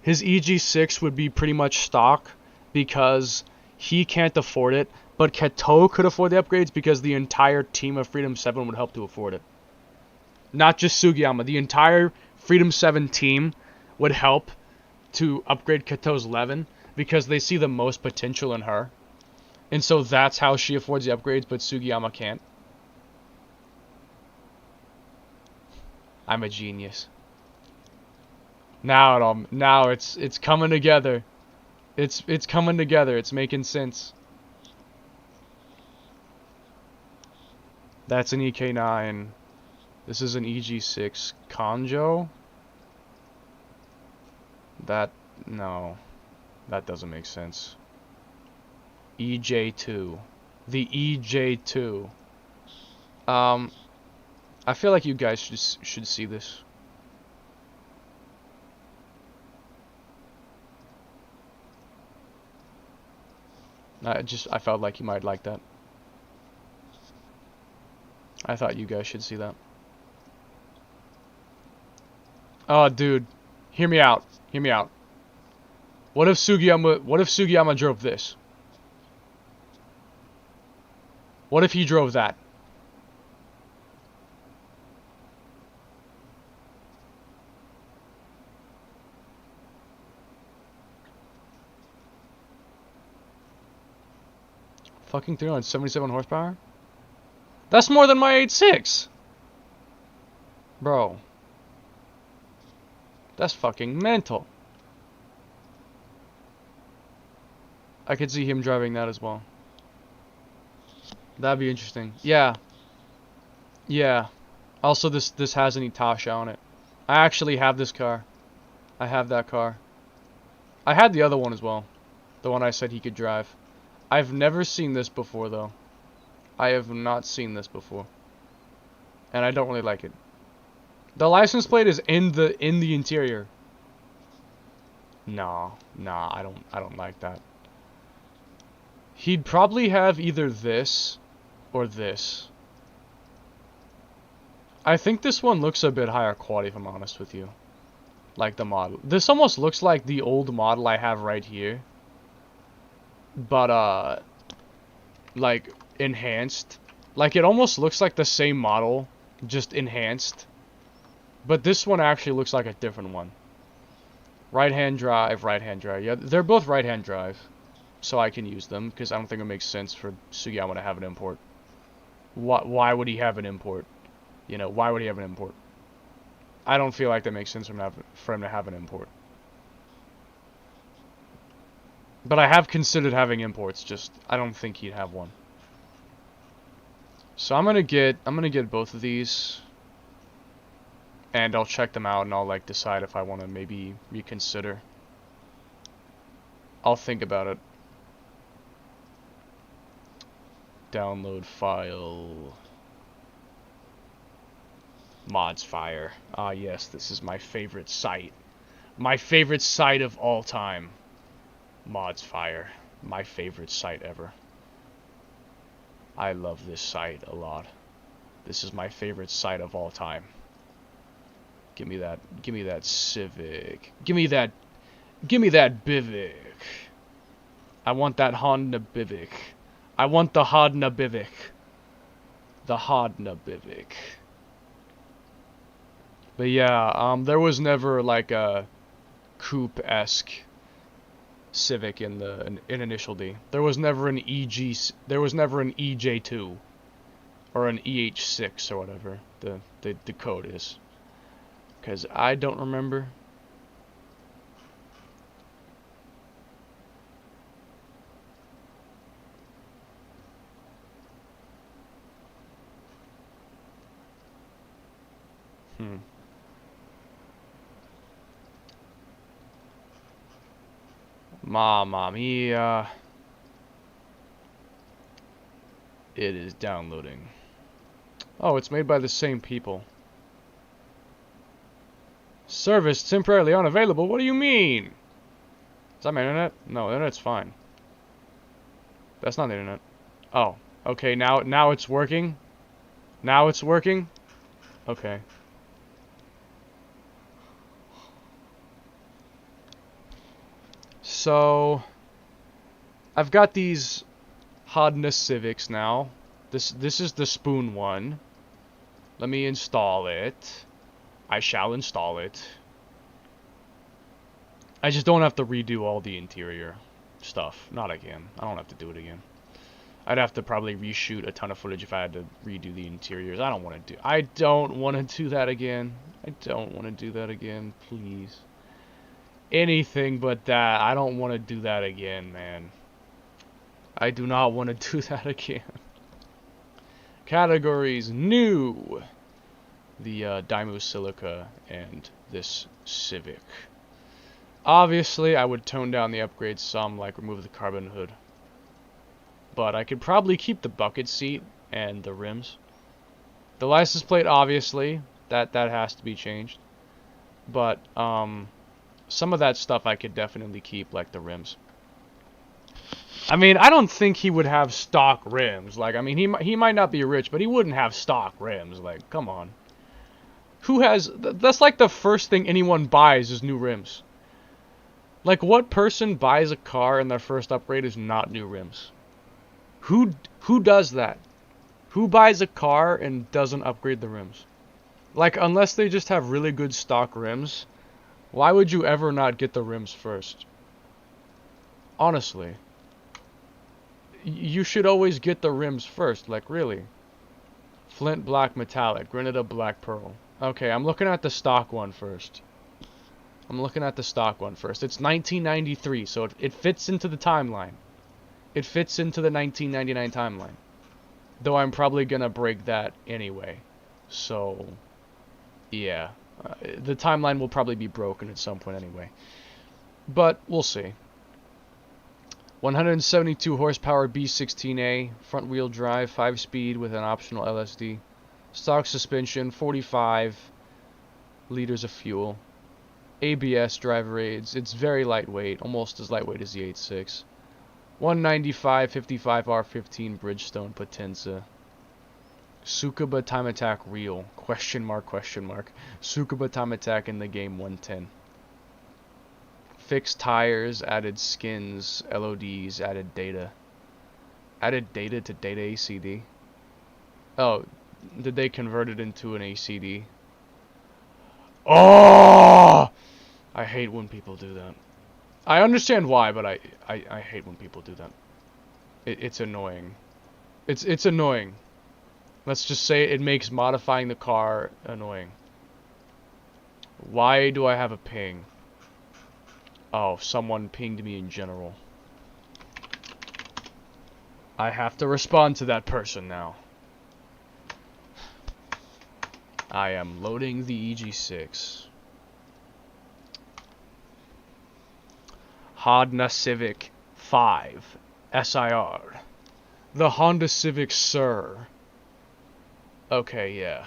His EG6 would be pretty much stock because he can't afford it. But Kato could afford the upgrades because the entire team of Freedom 7 would help to afford it. Not just Sugiyama. The entire Freedom 7 team would help to upgrade Kato's Levin because they see the most potential in her. And so that's how she affords the upgrades, but Sugiyama can't. I'm a genius. Now it's coming together. It's coming together. It's making sense. That's an EK9. This is an EG6 Kanjo. No. That doesn't make sense. EJ2. The EJ2. I feel like you guys should see this. I felt like you might like that. I thought you guys should see that. Oh, dude. Hear me out. Hear me out. What if Sugiyama drove this? What if he drove that? Fucking 377 horsepower? That's more than my 8.6! Bro. That's fucking mental. I could see him driving that as well. That'd be interesting. Yeah. Yeah. Also, this has an Itasha on it. I actually have this car. I have that car. I had the other one as well. The one I said he could drive. I've never seen this before, though. I have not seen this before. And I don't really like it. The license plate is in the interior. Nah, I don't like that. He'd probably have either this or this. I think this one looks a bit higher quality, if I'm honest with you. Like the model. This almost looks like the old model I have right here. But, like, enhanced. Like, it almost looks like the same model, just enhanced. But this one actually looks like a different one. Right-hand drive, right-hand drive. Yeah, they're both right-hand drive. So I can use them, because I don't think it makes sense for Sugiyama to have an import. Why would he have an import? You know, why would he have an import? I don't feel like that makes sense for him to have an import. But I have considered having imports, just I don't think he'd have one. So I'm gonna get both of these. And I'll check them out and I'll like decide if I wanna maybe reconsider. I'll think about it. Download file. ModsFire. Ah yes, this is my favorite site. My favorite site of all time. ModsFire. My favorite site ever. I love this site a lot. This is my favorite site of all time. Give me that Civic. Give me that Bivik. I want that Honda Bivik. I want the Honda Bivik. The Honda Bivik. But yeah, there was never like a coupe-esque Civic in Initial D. There was never an EJ2. Or an EH6 or whatever the code is. Because I don't remember. Mamma mia. It is downloading. Oh, it's made by the same people. Service temporarily unavailable? What do you mean? Is that my internet? No, the internet's fine. That's not the internet. Oh, okay, now it's working? Now it's working? Okay. So, I've got these Honda Civics now. This is the spoon one. Let me install it. I shall install it. I just don't have to redo all the interior stuff. Not again. I don't have to do it again. I'd have to probably reshoot a ton of footage if I had to redo the interiors. I don't want to do that again. I don't want to do that again, please. Anything but that. I don't want to do that again, man. I do not want to do that again. Categories: new. The Dymo Silica and this Civic. Obviously, I would tone down the upgrades some, like remove the carbon hood. But I could probably keep the bucket seat and the rims. The license plate, obviously, that has to be changed. But some of that stuff I could definitely keep, like the rims. I mean, I don't think he would have stock rims. Like, I mean, he might not be rich, but he wouldn't have stock rims. Like, come on. Who has... That's like the first thing anyone buys is new rims. Like, what person buys a car and their first upgrade is not new rims? Who does that? Who buys a car and doesn't upgrade the rims? Like, unless they just have really good stock rims, why would you ever not get the rims first? Honestly. You should always get the rims first, like, really. Flint Black Metallic, Grenada Black Pearl. Okay, I'm looking at the stock one first. It's 1993, so it fits into the timeline. It fits into the 1999 timeline. Though I'm probably gonna break that anyway. So, yeah. The timeline will probably be broken at some point anyway. But, we'll see. 172 horsepower B16A, front wheel drive, 5-speed with an optional LSD. Stock suspension, 45 liters of fuel. ABS driver aids. It's very lightweight, almost as lightweight as the 8.6. 195 55R15 Bridgestone Potenza. Tsukuba Time Attack Real. Question mark, question mark. Tsukuba Time Attack in the game 110. Fixed tires, added skins, LODs, added data. Added data to data ACD? Oh, did they convert it into an ACD? Oh! I hate when people do that. I understand why, but I hate when people do that. It's annoying. It's annoying. Let's just say it makes modifying the car annoying. Why do I have a ping? Oh, someone pinged me in general. I have to respond to that person now. I am loading the EG6. Honda Civic 5 SIR. The Honda Civic Sir. Okay, yeah.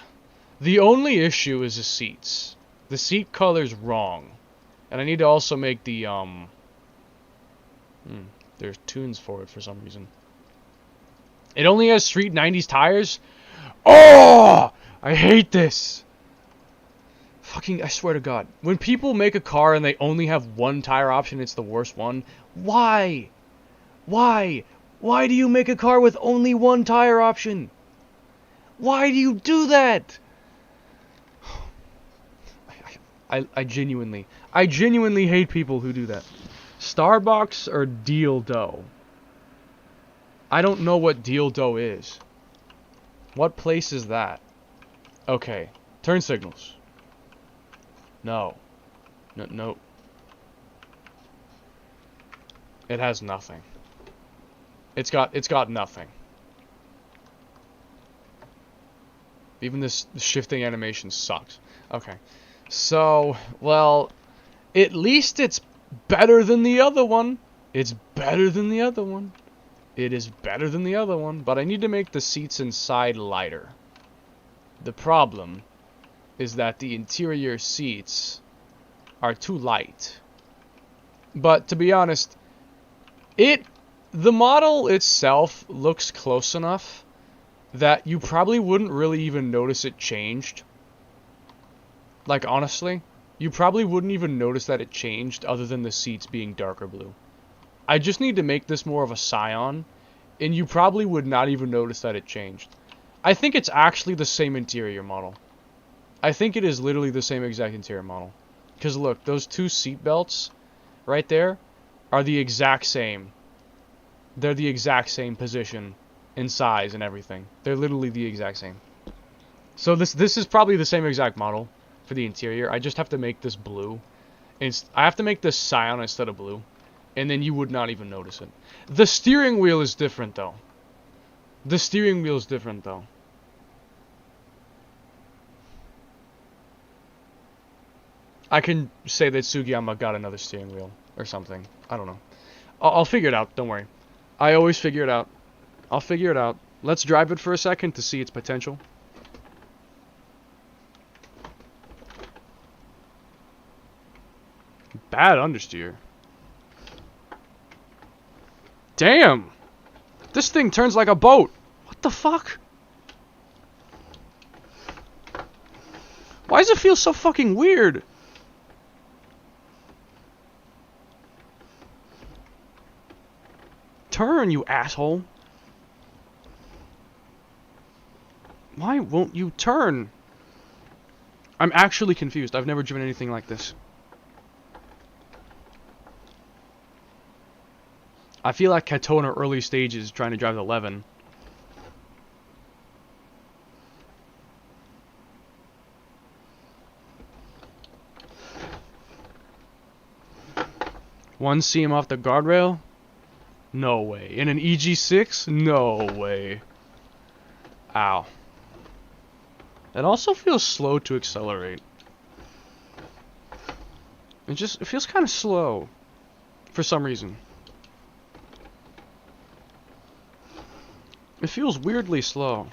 The only issue is the seats. The seat color's wrong. And I need to also make the, there's tunes for it for some reason. It only has street 90s tires? Oh! I hate this! Fucking, I swear to God. When people make a car and they only have one tire option, it's the worst one. Why? Why? Why do you make a car with only one tire option? Why do you do that? I genuinely hate people who do that. Starbucks or Deal Dough? I don't know what Deal Dough is. What place is that? Okay. Turn signals. No. No. It has nothing. It's got nothing. Even this shifting animation sucks. Okay. So, well, at least it's better than the other one. It's better than the other one. It is better than the other one, but I need to make the seats inside lighter. The problem is that the interior seats are too light. But to be honest, the model itself looks close enough that you probably wouldn't really even notice it changed. Like, honestly, you probably wouldn't even notice that it changed other than the seats being darker blue. I just need to make this more of a Scion, and you probably would not even notice that it changed. I think it's actually the same interior model. I think it is literally the same exact interior model. Because look, those two seat belts right there are the exact same. They're the exact same position and size and everything. They're literally the exact same. So this is probably the same exact model for the interior. I just have to make this blue. I have to make this Scion instead of blue. And then you would not even notice it. The steering wheel is different, though. The steering wheel is different, though. I can say that Sugiyama got another steering wheel or something. I don't know. I'll figure it out. Don't worry. I always figure it out. I'll figure it out. Let's drive it for a second to see its potential. Bad understeer. Damn! This thing turns like a boat. What the fuck? Why does it feel so fucking weird? Turn, you asshole. Why won't you turn? I'm actually confused. I've never driven anything like this. I feel like Kato in her early stages trying to drive the 11. One seam off the guardrail? No way. In an EG6? No way. Ow. It also feels slow to accelerate. It feels kind of slow. For some reason. It feels weirdly slow.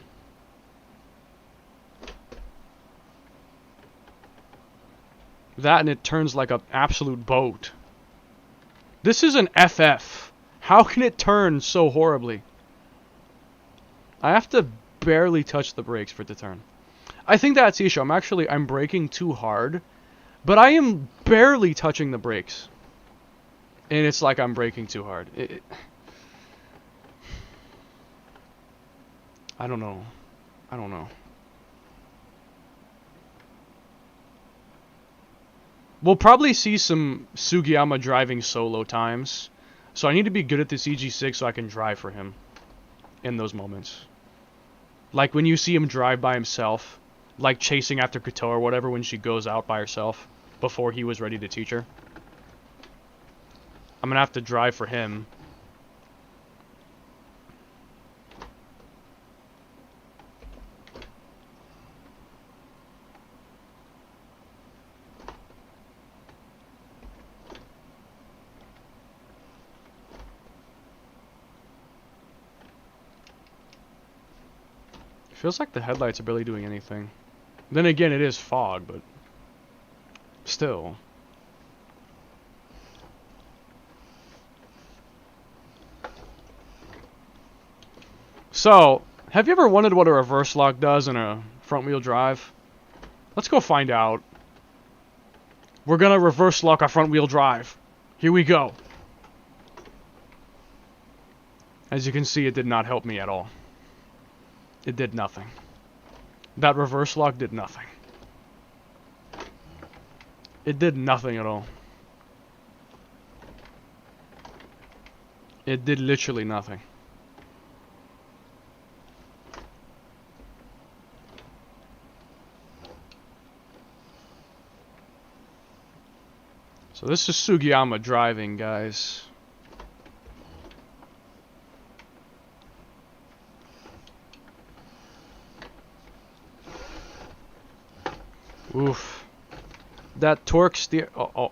That and it turns like an absolute boat. This is an FF. How can it turn so horribly? I have to barely touch the brakes for it to turn. I think that's the issue. I'm braking too hard. But I am barely touching the brakes. And it's like I'm braking too hard. I don't know. I don't know. We'll probably see some Sugiyama driving solo times. So I need to be good at this EG6 so I can drive for him. In those moments. Like when you see him drive by himself. Like chasing after Kato or whatever when she goes out by herself. Before he was ready to teach her. I'm gonna have to drive for him. Feels like the headlights are barely doing anything. Then again, it is fog, but still. So, have you ever wondered what a reverse lock does in a front wheel drive? Let's go find out. We're gonna reverse lock a front wheel drive. Here we go. As you can see, it did not help me at all. It did nothing. That reverse lock did nothing. It did nothing at all. It did literally nothing. So this is Sugiyama driving, guys. Oof. That torque steer... Oh.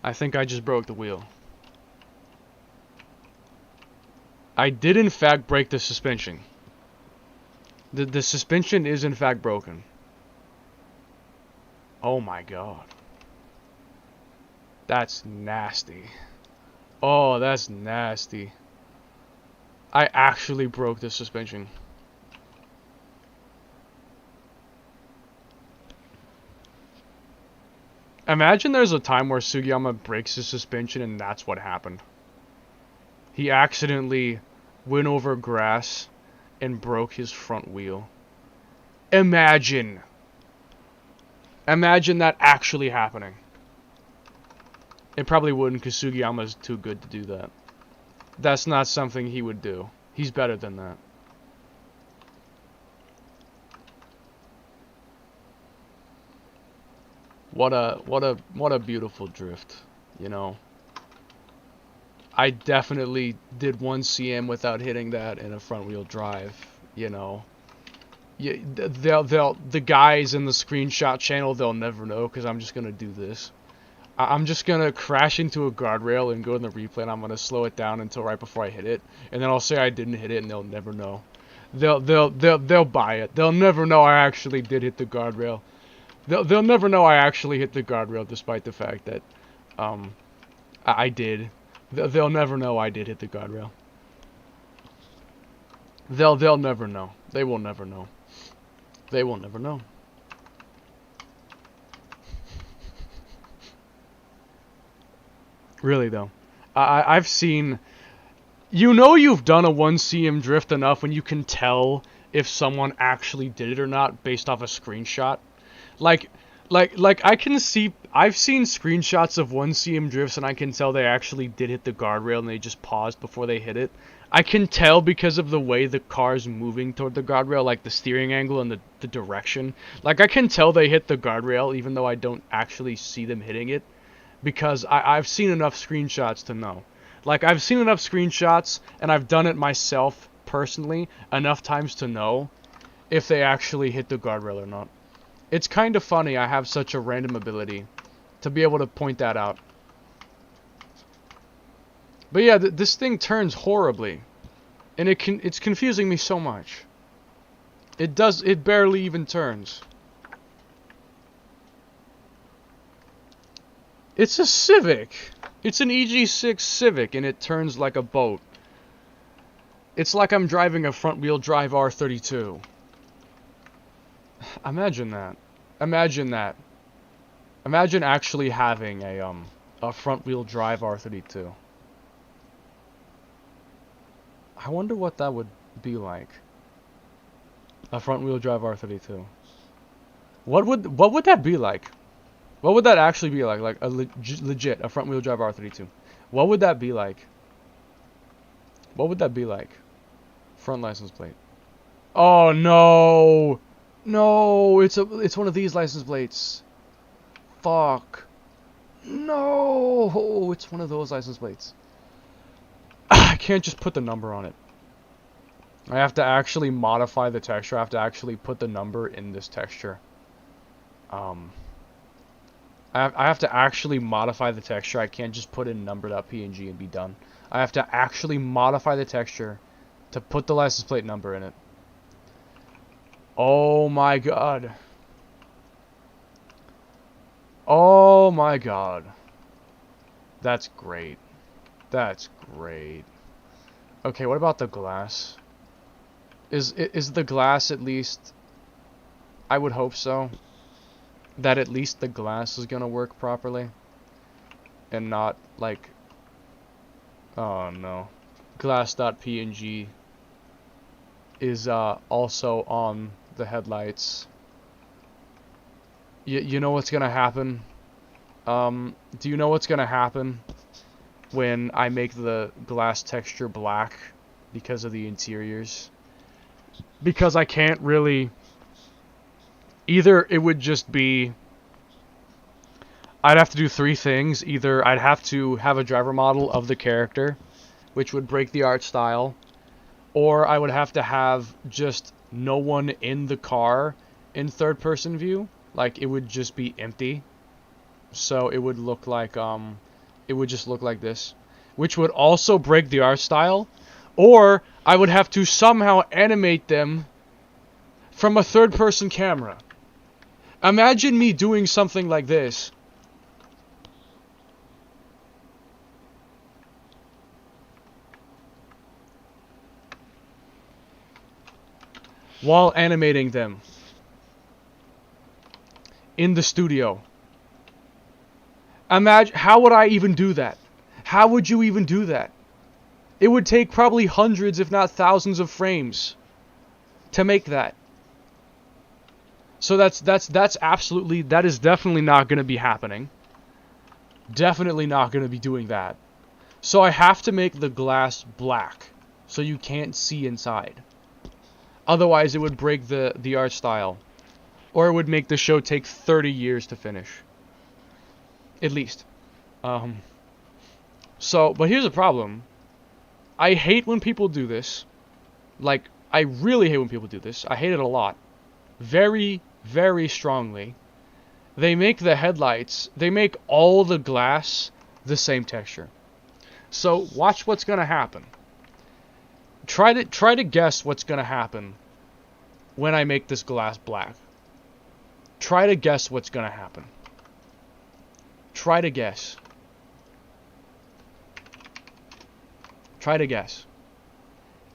I think I just broke the wheel. I did in fact break the suspension. The suspension is in fact broken. Oh my god. That's nasty. Oh, that's nasty. I actually broke the suspension. Imagine there's a time where Sugiyama breaks his suspension and that's what happened. He accidentally went over grass and broke his front wheel. Imagine. Imagine that actually happening. It probably wouldn't, because Sugiyama's too good to do that. That's not something he would do. He's better than that. What a beautiful drift, you know. I definitely did 1 cm without hitting that in a front wheel drive, you know. Yeah, the guys in the screenshot channel, they'll never know, because I'm just gonna do this. I'm just gonna crash into a guardrail and go in the replay, and I'm gonna slow it down until right before I hit it, and then I'll say I didn't hit it, and they'll never know. They'll buy it. They'll never know I actually did hit the guardrail. They'll never know I actually hit the guardrail, despite the fact that I did. They'll never know I did hit the guardrail. They'll never know. They will never know. They will never know. Really though, I've seen. You know you've done a 1 cm drift enough when you can tell if someone actually did it or not based off a screenshot. Like I can see. I've seen screenshots of 1 cm drifts and I can tell they actually did hit the guardrail and they just paused before they hit it. I can tell because of the way the car's moving toward the guardrail, like the steering angle and the direction. Like I can tell they hit the guardrail even though I don't actually see them hitting it. Because I've seen enough screenshots to know. Like, I've seen enough screenshots, and I've done it myself, personally, enough times to know if they actually hit the guardrail or not. It's kind of funny I have such a random ability to be able to point that out. But yeah, this thing turns horribly. And it's confusing me so much. It barely even turns. It's a Civic. It's an EG6 Civic, and it turns like a boat. It's like I'm driving a front-wheel drive R32. Imagine that. Imagine that. Imagine actually having a front-wheel drive R32. I wonder what that would be like. A front-wheel drive R32. What would that be like? What would that actually be like? Like a legit, a front-wheel drive R32. What would that be like? What would that be like? Front license plate. Oh no! No! It's one of these license plates. Fuck. No! It's one of those license plates. I can't just put the number on it. I have to actually modify the texture. I have to actually put the number in this texture. I have to actually modify the texture. I can't just put in number.png and be done. I have to actually modify the texture to put the license plate number in it. Oh my god. Oh my god. That's great. That's great. Okay, what about the glass? Is the glass at least... I would hope so. That at least the glass is gonna work properly. And not, like... Oh no. Glass.png is also on the headlights. You know what's gonna happen? Do you know what's gonna happen when I make the glass texture black because of the interiors? Because I can't really... Either it would just be... I'd have to do three things. Either I'd have to have a driver model of the character, which would break the art style, or I would have to have just no one in the car in third person view. Like, it would just be empty. So it would look like, it would just look like this, which would also break the art style. Or I would have to somehow animate them from a third person camera. Imagine me doing something like this. While animating them in the studio. Imagine, how would I even do that? How would you even do that? It would take probably hundreds, if not thousands of frames to make that. So that's absolutely, that is definitely not going to be happening. Definitely not going to be doing that. So I have to make the glass black so you can't see inside. Otherwise it would break the art style. Or it would make the show take 30 years to finish. At least. But here's the problem. I hate when people do this. Like, I really hate when people do this. I hate it a lot. Very, very strongly. They make the headlights, they make all the glass the same texture. So, watch what's gonna happen. Try to guess what's gonna happen when I make this glass black. Try to guess what's gonna happen. Try to guess. Try to guess.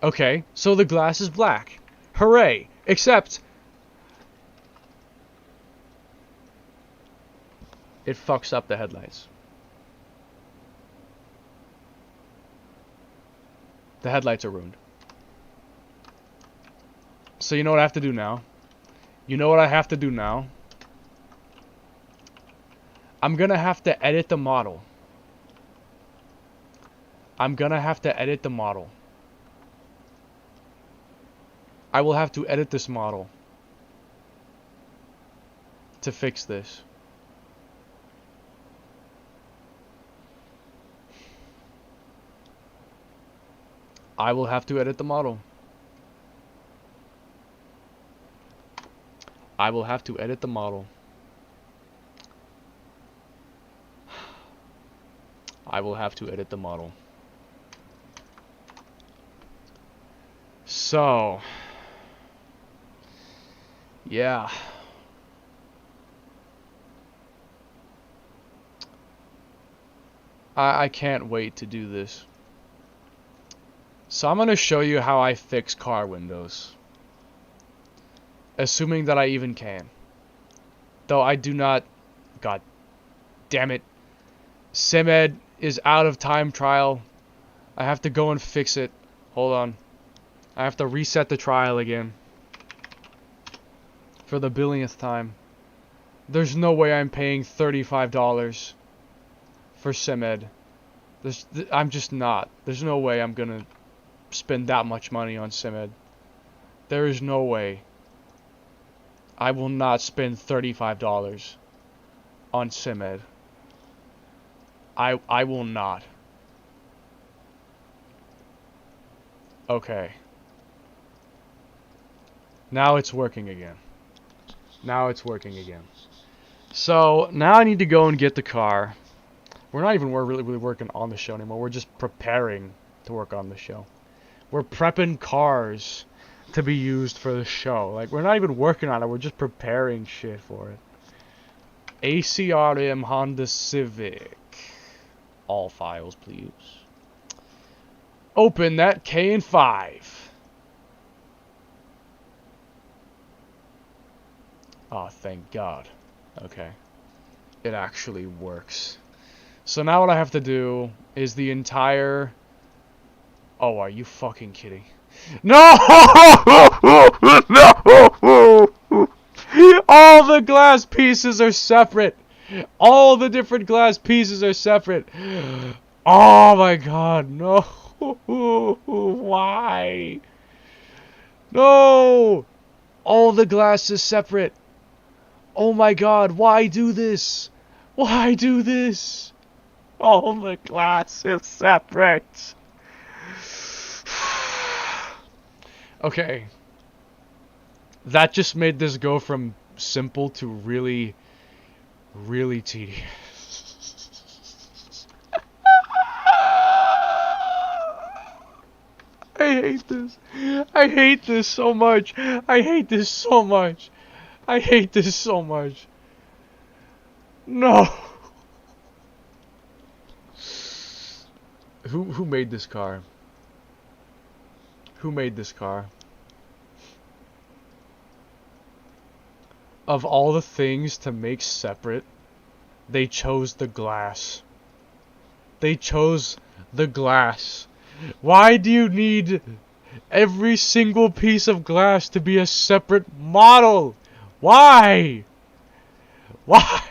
Okay, so the glass is black. Hooray! Except it fucks up the headlights. The headlights are ruined. So you know what I have to do now? You know what I have to do now? I'm gonna have to edit the model. I'm gonna have to edit the model. I will have to edit this model to fix this. I will have to edit the model. I will have to edit the model. I will have to edit the model. So, yeah. I can't wait to do this. So I'm going to show you how I fix car windows. Assuming that I even can. Though I do not... God damn it. SimEd is out of time trial. I have to go and fix it. Hold on. I have to reset the trial again. For the billionth time. There's no way I'm paying $35 for SimEd. I'm just not. There's no way I'm gonna spend that much money on SimEd. There is no way. I will not spend $35 on SimEd. I will not. Okay. Now it's working again. Now it's working again. So, now I need to go and get the car. We're not even really working on the show anymore. We're just preparing to work on the show. We're prepping cars to be used for the show. Like, we're not even working on it. We're just preparing shit for it. ACRM Honda Civic. All files, please. Open that K5. Oh, thank God. Okay. It actually works. So now what I have to do is the entire... Oh, are you fucking kidding? No! No! All the glass pieces are separate. All the different glass pieces are separate. Oh my God, no. Why? No! All the glass is separate. Oh my God, why do this? Why do this? All the glass is separate. Okay. That just made this go from simple to really, really tedious. I hate this. I hate this so much. I hate this so much. I hate this so much. No. Who made this car? Who made this car? Of all the things to make separate, they chose the glass. They chose the glass. Why do you need every single piece of glass to be a separate model? Why? Why?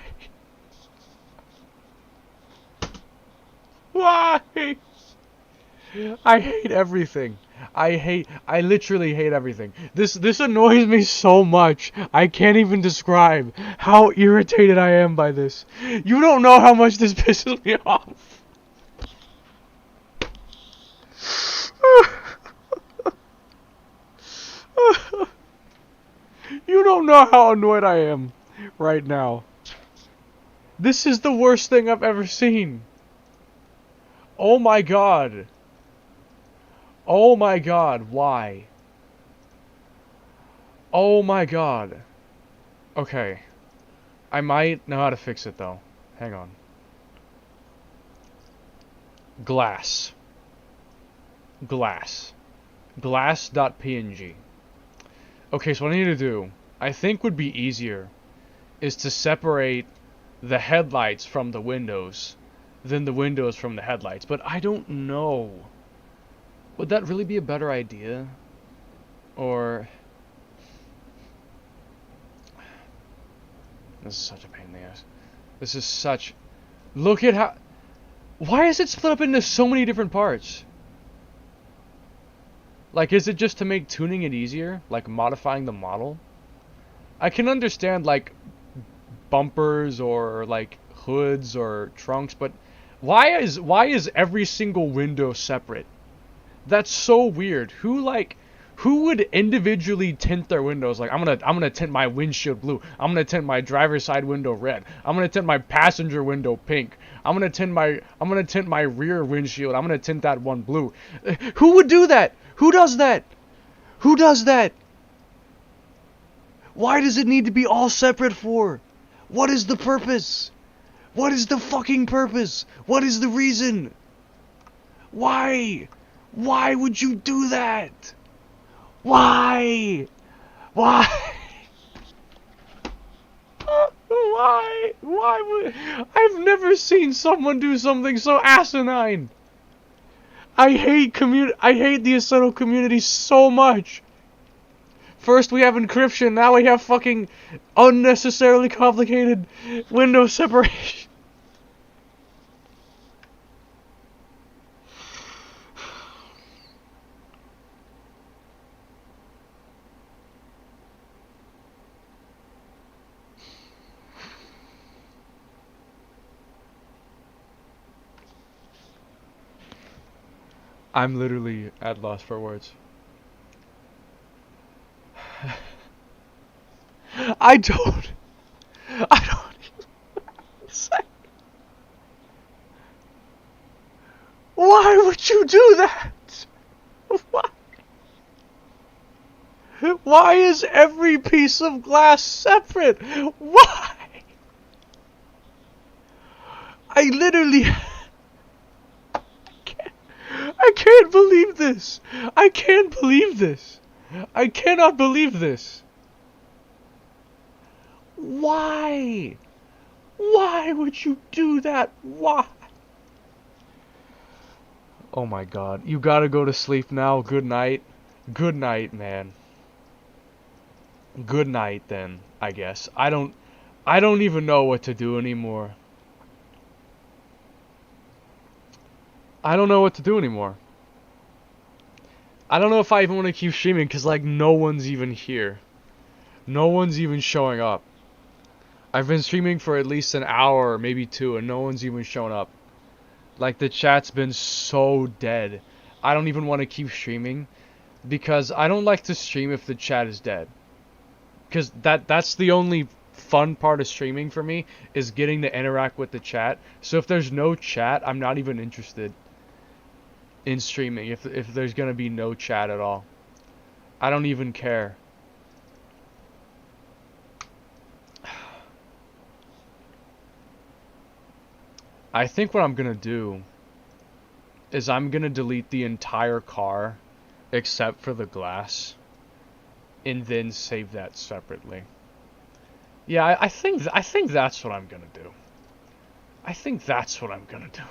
Why? I hate everything. I literally hate everything. This annoys me so much. I can't even describe how irritated I am by this. You don't know how much this pisses me off. You don't know how annoyed I am right now. This is the worst thing I've ever seen. Oh my god. Oh my god, why? Oh my god. Okay. I might know how to fix it though. Hang on. Glass. Glass. Glass.png. Okay, so what I need to do, I think would be easier, is to separate the headlights from the windows, than the windows from the headlights. But I don't know. Would that really be a better idea? Or... This is such a pain in the ass. This is such... Look at how... Why is it split up into so many different parts? Like, is it just to make tuning it easier? Like, modifying the model? I can understand, like, bumpers or, like, hoods or trunks, but why is every single window separate? That's so weird. Who would individually tint their windows? Like, I'm gonna tint my windshield blue. I'm gonna tint my driver's side window red. I'm gonna tint my passenger window pink. I'm gonna tint my rear windshield. I'm gonna tint that one blue. Who would do that? Who does that? Who does that? Why does it need to be all separate for? What is the purpose? What is the fucking purpose? What is the reason? Why? Why would you do that? Why? Why? Why? Why would... I've never seen someone do something so asinine. I hate the Aceto community so much. First we have encryption, now we have fucking unnecessarily complicated window separation. I'm literally at loss for words. I don't say. Why would you do that? Why? Why is every piece of glass separate? Why? I literally... I can't believe this. I can't believe this. I cannot believe this. Why? Why would you do that? Why? Oh my god. You gotta go to sleep now. Good night. Good night, man. Good night, then, I guess. I don't even know what to do anymore. I don't know what to do anymore. I don't know if I even want to keep streaming, because, like, no one's even here. No one's even showing up. I've been streaming for at least an hour, or maybe two, and no one's even shown up. Like, the chat's been so dead. I don't even want to keep streaming, because I don't like to stream if the chat is dead. Because that's the only fun part of streaming for me, is getting to interact with the chat. So if there's no chat, I'm not even interested in streaming, if there's gonna be no chat at all. I don't even care. I think what I'm gonna do is I'm gonna delete the entire car except for the glass and then save that separately. Yeah, I think that's what I'm gonna do. I think that's what I'm gonna do.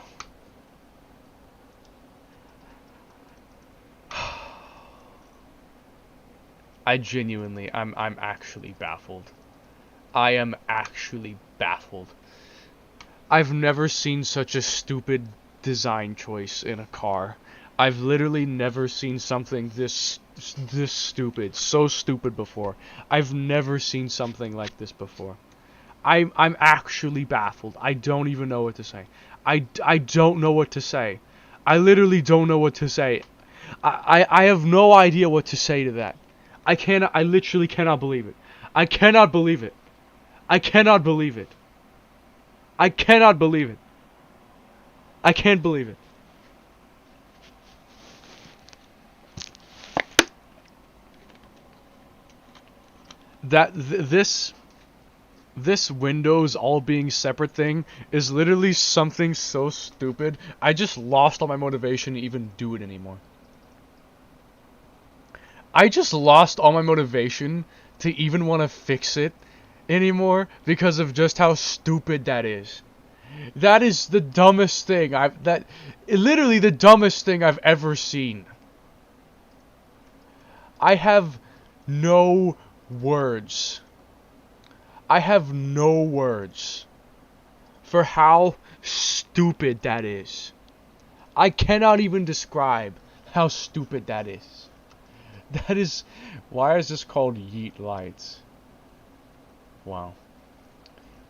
I'm actually baffled. I am actually baffled. I've never seen such a stupid design choice in a car. I've literally never seen something this stupid, so stupid before. I've never seen something like this before. I'm actually baffled. I don't even know what to say. I don't know what to say. I literally don't know what to say. I have no idea what to say to that. I literally cannot believe it. I cannot believe it. I cannot believe it. I cannot believe it. I can't believe it. This windows all being separate thing is literally something so stupid. I just lost all my motivation to even do it anymore. I just lost all my motivation to even want to fix it anymore because of just how stupid that is. That is the dumbest thing literally the dumbest thing I've ever seen. I have no words. I have no words for how stupid that is. I cannot even describe how stupid that is. That is... Why is this called Yeet Lights? Wow.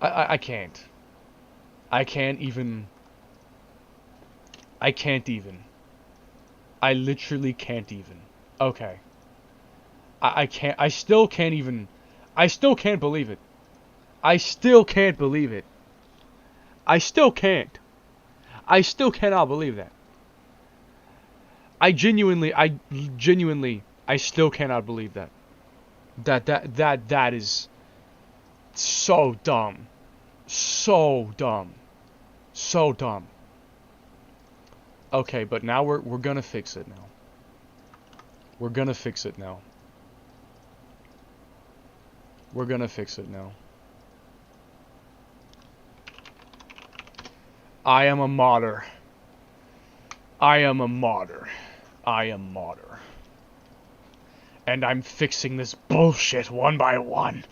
I can't. I can't even... I can't even. I literally can't even. Okay. I can't... I still can't even... I still can't believe it. I still can't believe it. I still can't. I still cannot believe that. I genuinely, I still cannot believe that. That is so dumb. So dumb. So dumb. Okay, but now we're gonna fix it now. We're gonna fix it now. We're gonna fix it now. I am a modder. I am a modder. I am modder. And I'm fixing this bullshit one by one.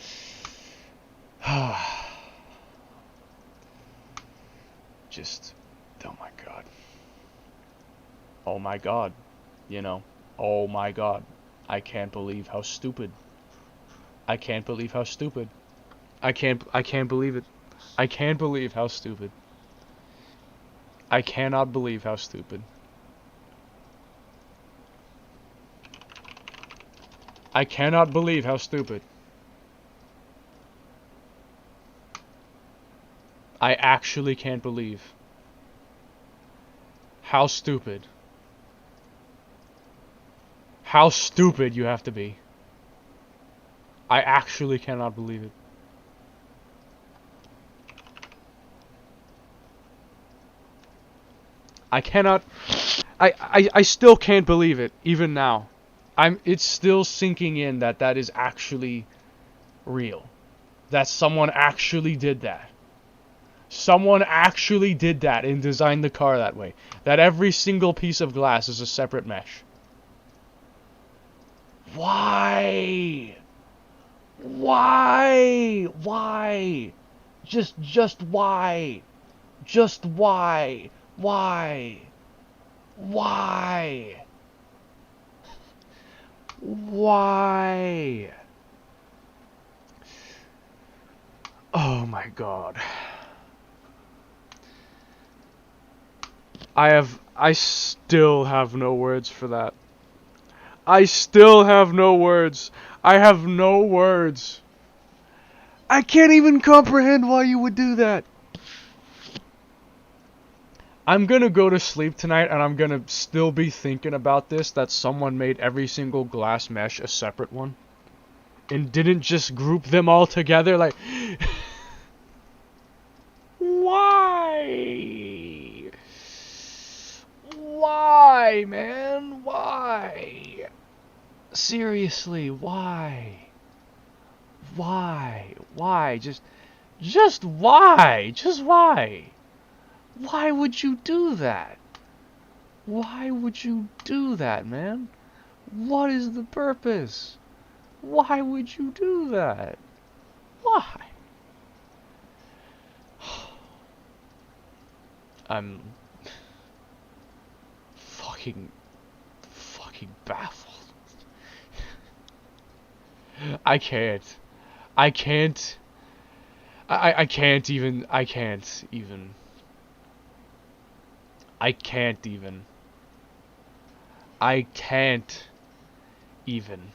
Just, oh my god. Oh my god. You know, oh my god. I can't believe how stupid. I can't believe how stupid. I can't believe it. I can't believe how stupid. I cannot believe how stupid. I cannot believe how stupid. I actually can't believe how stupid. How stupid you have to be. I actually cannot believe it. I cannot... I still can't believe it, even now. It's still sinking in that is actually real. That someone actually did that. Someone actually did that and designed the car that way. That every single piece of glass is a separate mesh. Why? Why? Why? Just why? Just why? Why? Why? Why? Oh my god. I still have no words for that. I still have no words. I have no words. I can't even comprehend why you would do that. I'm gonna go to sleep tonight and I'm gonna still be thinking about this, that someone made every single glass mesh a separate one. And didn't just group them all together, like... Why? Why, man? Why? Seriously, why? Why? Why? Just why? Just why? Why would you do that? Why would you do that, man? What is the purpose? Why would you do that? Why? I'm fucking baffled. I can't. I can't. I can't even. I can't even. I can't even. I can't even.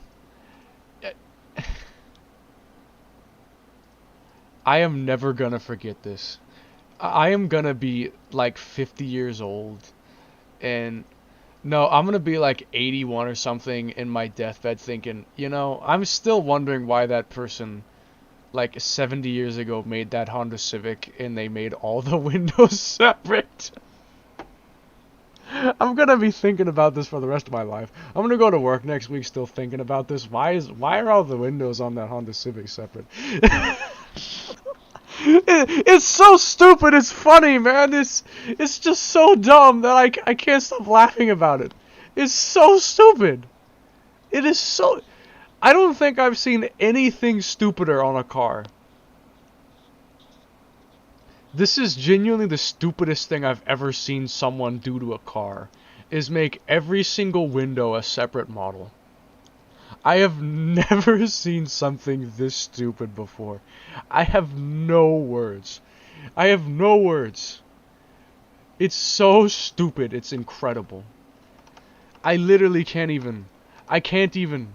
I am never gonna forget this. I am gonna be like 50 years old, and no, I'm gonna be like 81 or something in my deathbed thinking, you know, I'm still wondering why that person like 70 years ago made that Honda Civic and they made all the windows separate. I'm gonna be thinking about this for the rest of my life. I'm gonna go to work next week still thinking about this. Why are all the windows on that Honda Civic separate? It's so stupid. It's funny, man. It's just so dumb that I can't stop laughing about it. It's so stupid. It is so. I don't think I've seen anything stupider on a car. This is genuinely the stupidest thing I've ever seen someone do to a car, is make every single window a separate model. I have never seen something this stupid before. I have no words. I have no words. It's so stupid, it's incredible. I literally can't even. I can't even.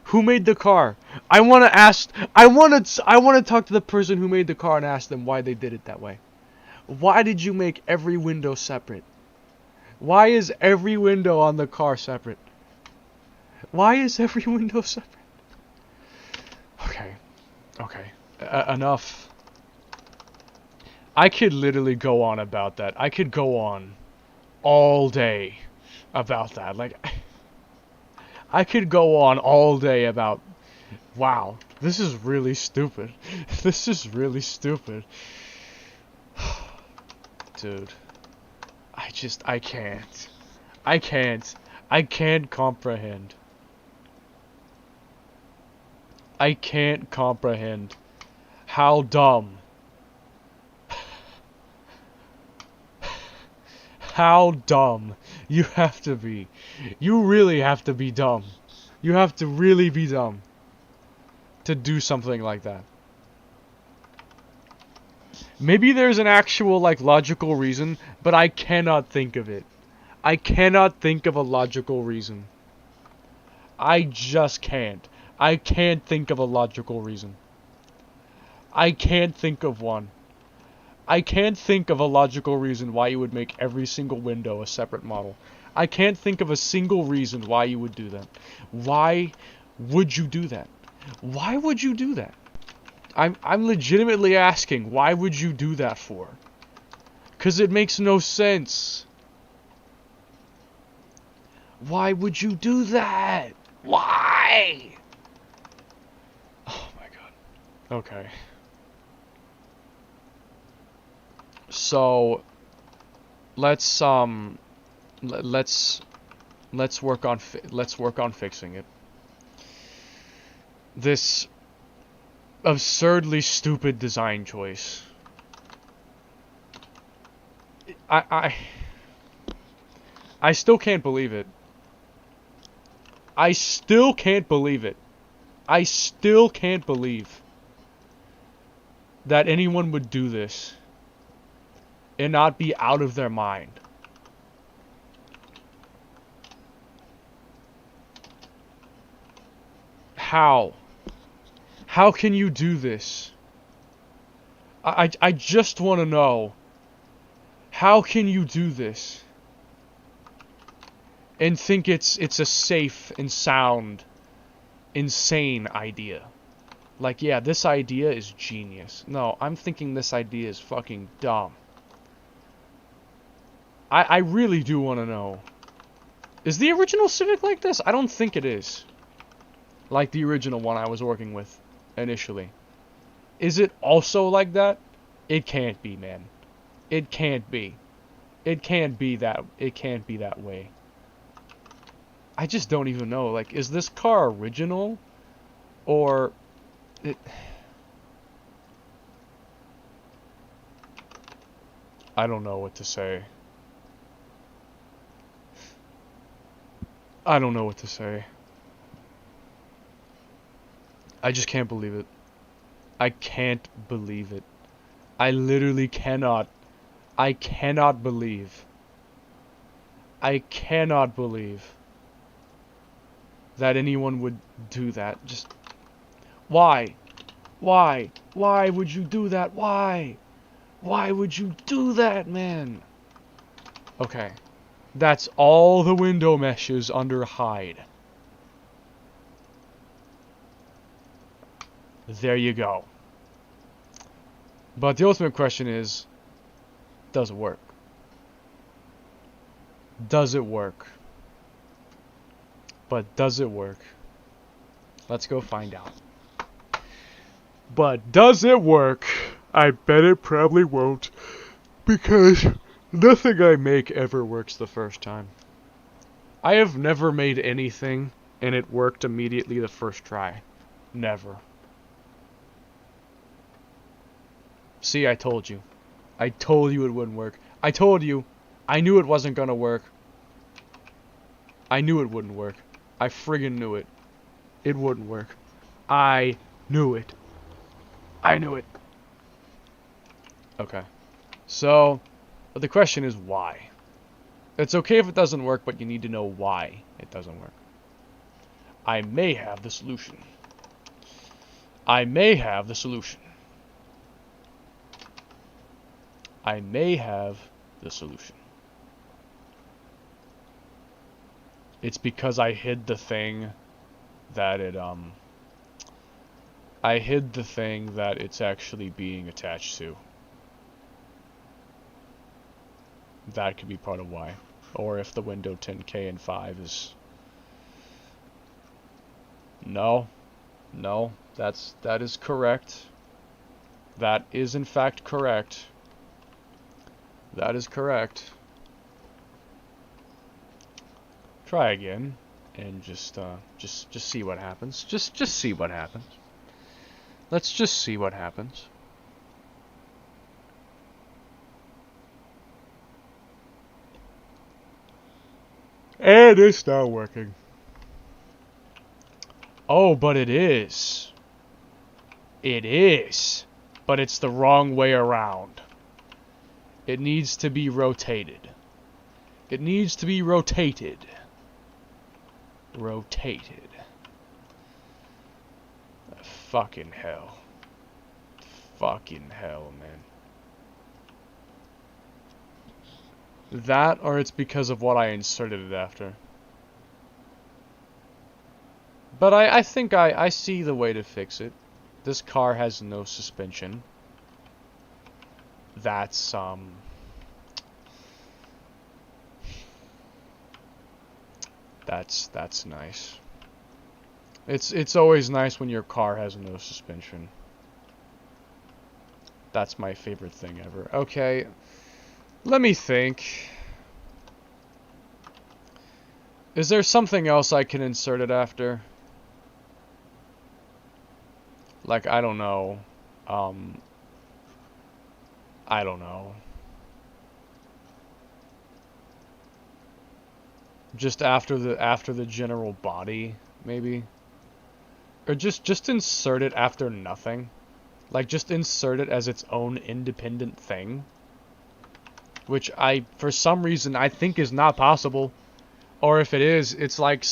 Who made the car? I want to talk to the person who made the car and ask them why they did it that way. Why did you make every window separate? Why is every window on the car separate? Why is every window separate? Okay. Enough. I could literally go on about that. I could go on all day about that. Like, I could go on all day about, wow, this is really stupid. This is really stupid. Dude, I can't. I can't comprehend. I can't comprehend how dumb. How dumb you have to be. You really have to be dumb. You have to really be dumb to do something like that. Maybe there's an actual, like, logical reason, but I cannot think of it. I cannot think of a logical reason. I just can't. I can't think of a logical reason. I can't think of one. I can't think of a logical reason why you would make every single window a separate model. I can't think of a single reason why you would do that. Why would you do that? Why would you do that? I'm legitimately asking, why would you do that for? 'Cause it makes no sense. Why would you do that? Why? Oh my god. Okay. So let's work on fixing it. This absurdly stupid design choice. I still can't believe it. I still can't believe it. I still can't believe that anyone would do this and not be out of their mind. How? How can you do this? I just want to know. How can you do this? And think it's a safe and sound, insane idea. Like, yeah, this idea is genius. No, I'm thinking this idea is fucking dumb. I really do want to know. Is the original Civic like this? I don't think it is. Like the original one I was working with initially. Is it also like that? It can't be, man. It can't be. It can't be that. It can't be that way. I just don't even know. Like, is this car original? Or... it... I don't know what to say. I don't know what to say. I just can't believe it. I can't believe it. I literally cannot. I cannot believe. I cannot believe that anyone would do that. Just... why? Why? Why would you do that? Why? Why would you do that, man? Okay. That's all the window meshes under hide. There you go. But the ultimate question is, does it work? Does it work? But does it work? Let's go find out. But does it work? I bet it probably won't. Because nothing I make ever works the first time. I have never made anything and it worked immediately the first try. Never. See, I told you. I told you it wouldn't work. I told you. I knew it wasn't gonna work. I knew it wouldn't work. I friggin' knew it. It wouldn't work. I knew it. I knew it. Okay. So, the question is why? It's okay if it doesn't work, but you need to know why it doesn't work. I may have the solution. I may have the solution. I may have the solution. It's because I hid the thing that I hid the thing that it's actually being attached to. That could be part of why. Or if the window 10K and 5 is... No. No, that is correct. That is in fact correct. That is correct. Try again, and just see what happens. Just see what happens. Let's just see what happens. And it's not working. Oh, but it is. It is. But it's the wrong way around. It needs to be rotated. It needs to be rotated. Rotated. Fucking hell. Fucking hell, man. That, or it's because of what I inserted it after. But I think I see the way to fix it. This car has no suspension. That's nice. It's always nice when your car has no suspension. That's my favorite thing ever. Okay. Let me think. Is there something else I can insert it after? Like, I don't know. I don't know. Just after the general body, maybe? Or just insert it after nothing. Like, just insert it as its own independent thing. Which for some reason, I think is not possible. Or if it is, it's like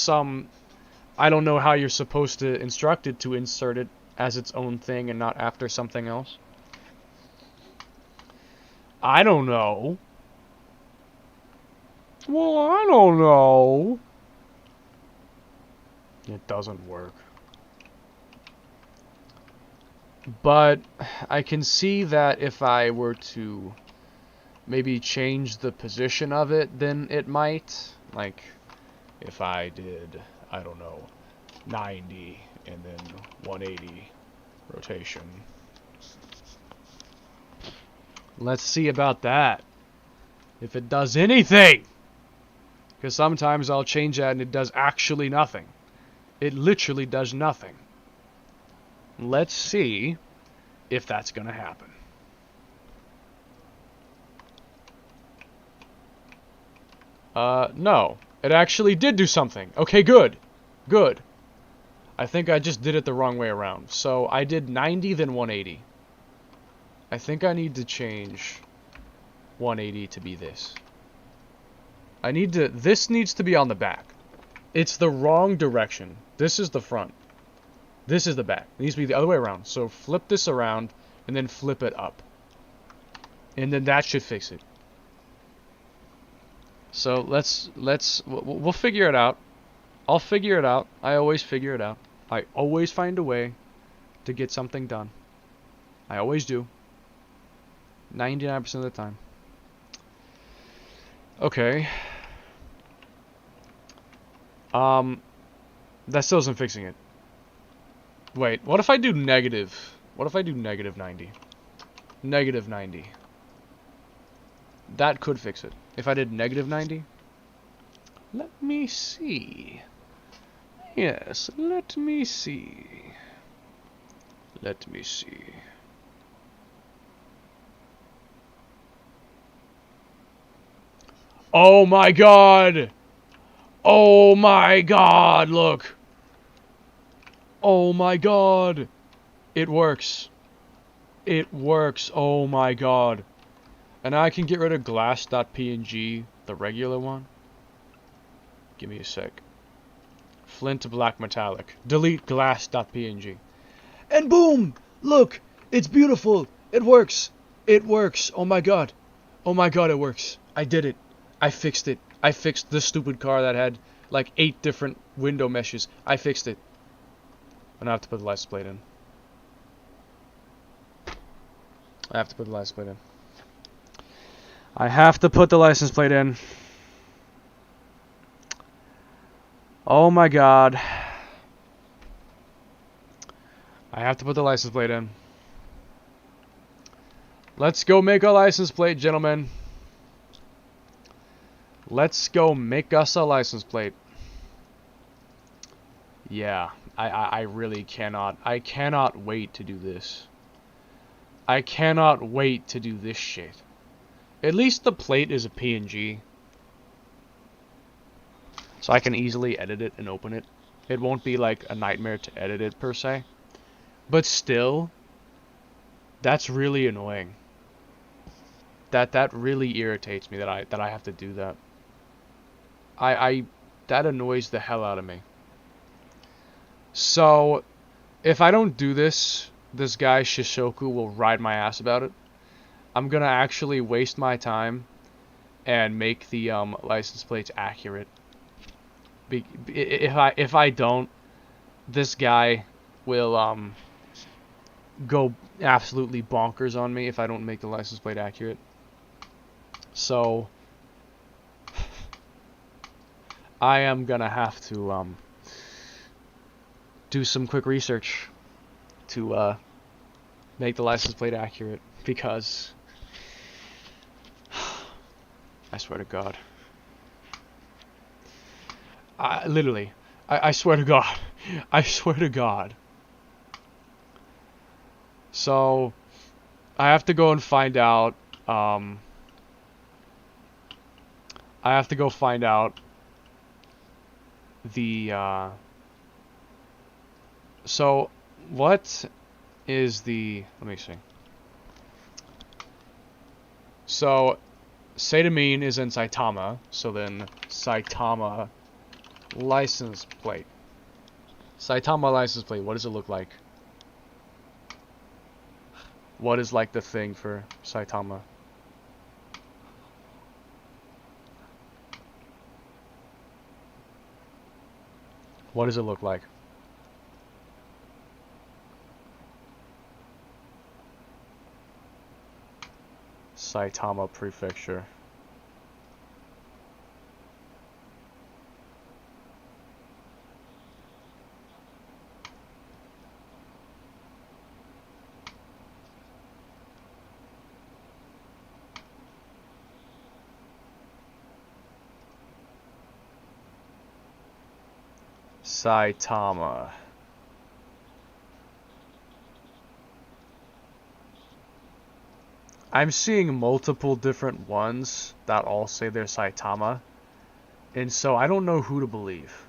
I don't know how you're supposed to instruct it to insert it as its own thing and not after something else. I don't know. Well, I don't know. It doesn't work. But I can see that if I were to maybe change the position of it, then it might. Like, if I did, I don't know, 90 and then 180 rotation. Let's see about that. If it does anything! Because sometimes I'll change that and it does actually nothing. It literally does nothing. Let's see if that's gonna happen. No. It actually did do something. Okay, good. Good. I think I just did it the wrong way around. So I did 90, then 180. I think I need to change 180 to be this. This needs to be on the back. It's the wrong direction. This is the front. This is the back. It needs to be the other way around. So flip this around and then flip it up. And then that should fix it. So we'll figure it out. I'll figure it out. I always figure it out. I always find a way to get something done. I always do. 99% of the time. Okay. That still isn't fixing it. Wait, what if I do negative? What if I do negative 90? Negative 90. That could fix it. If I did negative 90? Let me see. Yes, let me see. Let me see. Oh my god! Oh my god, look! Oh my god! It works. It works, oh my god. And I can get rid of glass.png, the regular one. Give me a sec. Flint to black metallic. Delete glass.png. And boom! Look! It's beautiful! It works! It works! Oh my god! Oh my god, it works! I did it! I fixed it! I fixed this stupid car that had like 8 different window meshes. I fixed it. And I have to put the license plate in. I have to put the license plate in. I have to put the license plate in. Oh my god. I have to put the license plate in. Let's go make a license plate, gentlemen. Let's go make us a license plate. Yeah, I really cannot. I cannot wait to do this. I cannot wait to do this shit. At least the plate is a PNG. So I can easily edit it and open it. It won't be like a nightmare to edit it per se. But still, that's really annoying. That really irritates me that I have to do that. That annoys the hell out of me. So, if I don't do this, this guy Shishoku will ride my ass about it. I'm gonna actually waste my time and make the license plates accurate. If I don't, this guy will go absolutely bonkers on me if I don't make the license plate accurate. So I am gonna have to do some quick research to make the license plate accurate, because I swear to God, literally, I swear to God, I swear to God. So I have to go and find out. I have to go find out the. So what is the... Let me see. So, Satamine is in Saitama, so then Saitama license plate. Saitama license plate, what does it look like? What is like the thing for Saitama? What does it look like? Saitama Prefecture. Saitama. I'm seeing multiple different ones that all say they're Saitama. And so I don't know who to believe.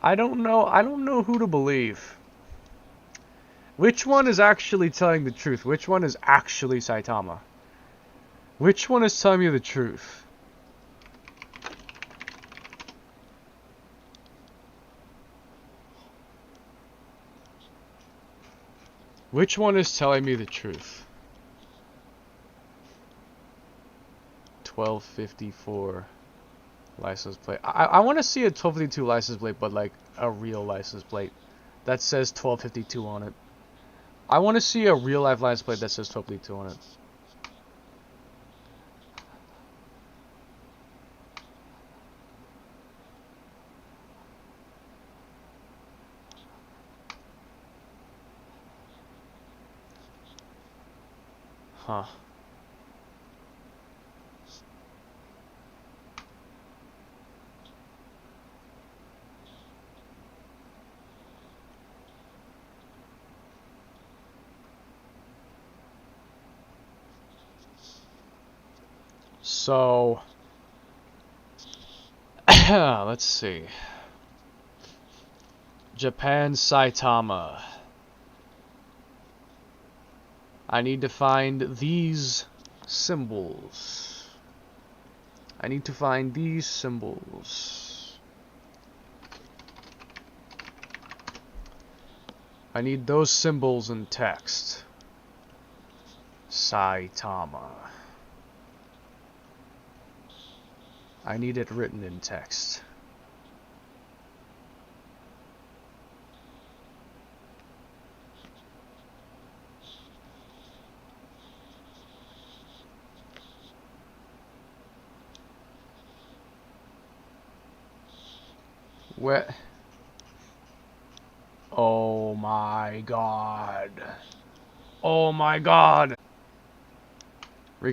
I don't know who to believe. Which one is actually telling the truth? Which one is actually Saitama? Which one is telling me the truth? Which one is telling me the truth? 1254 license plate. I want to see a 1252 license plate, but like a real license plate that says 1252 on it. I want to see a real life license plate that says 1252 on it. Huh. So, let's see. Japan Saitama. I need to find these symbols. I need to find these symbols. I need those symbols in text. Saitama. I need it written in text. Where? Oh my god. Oh my god.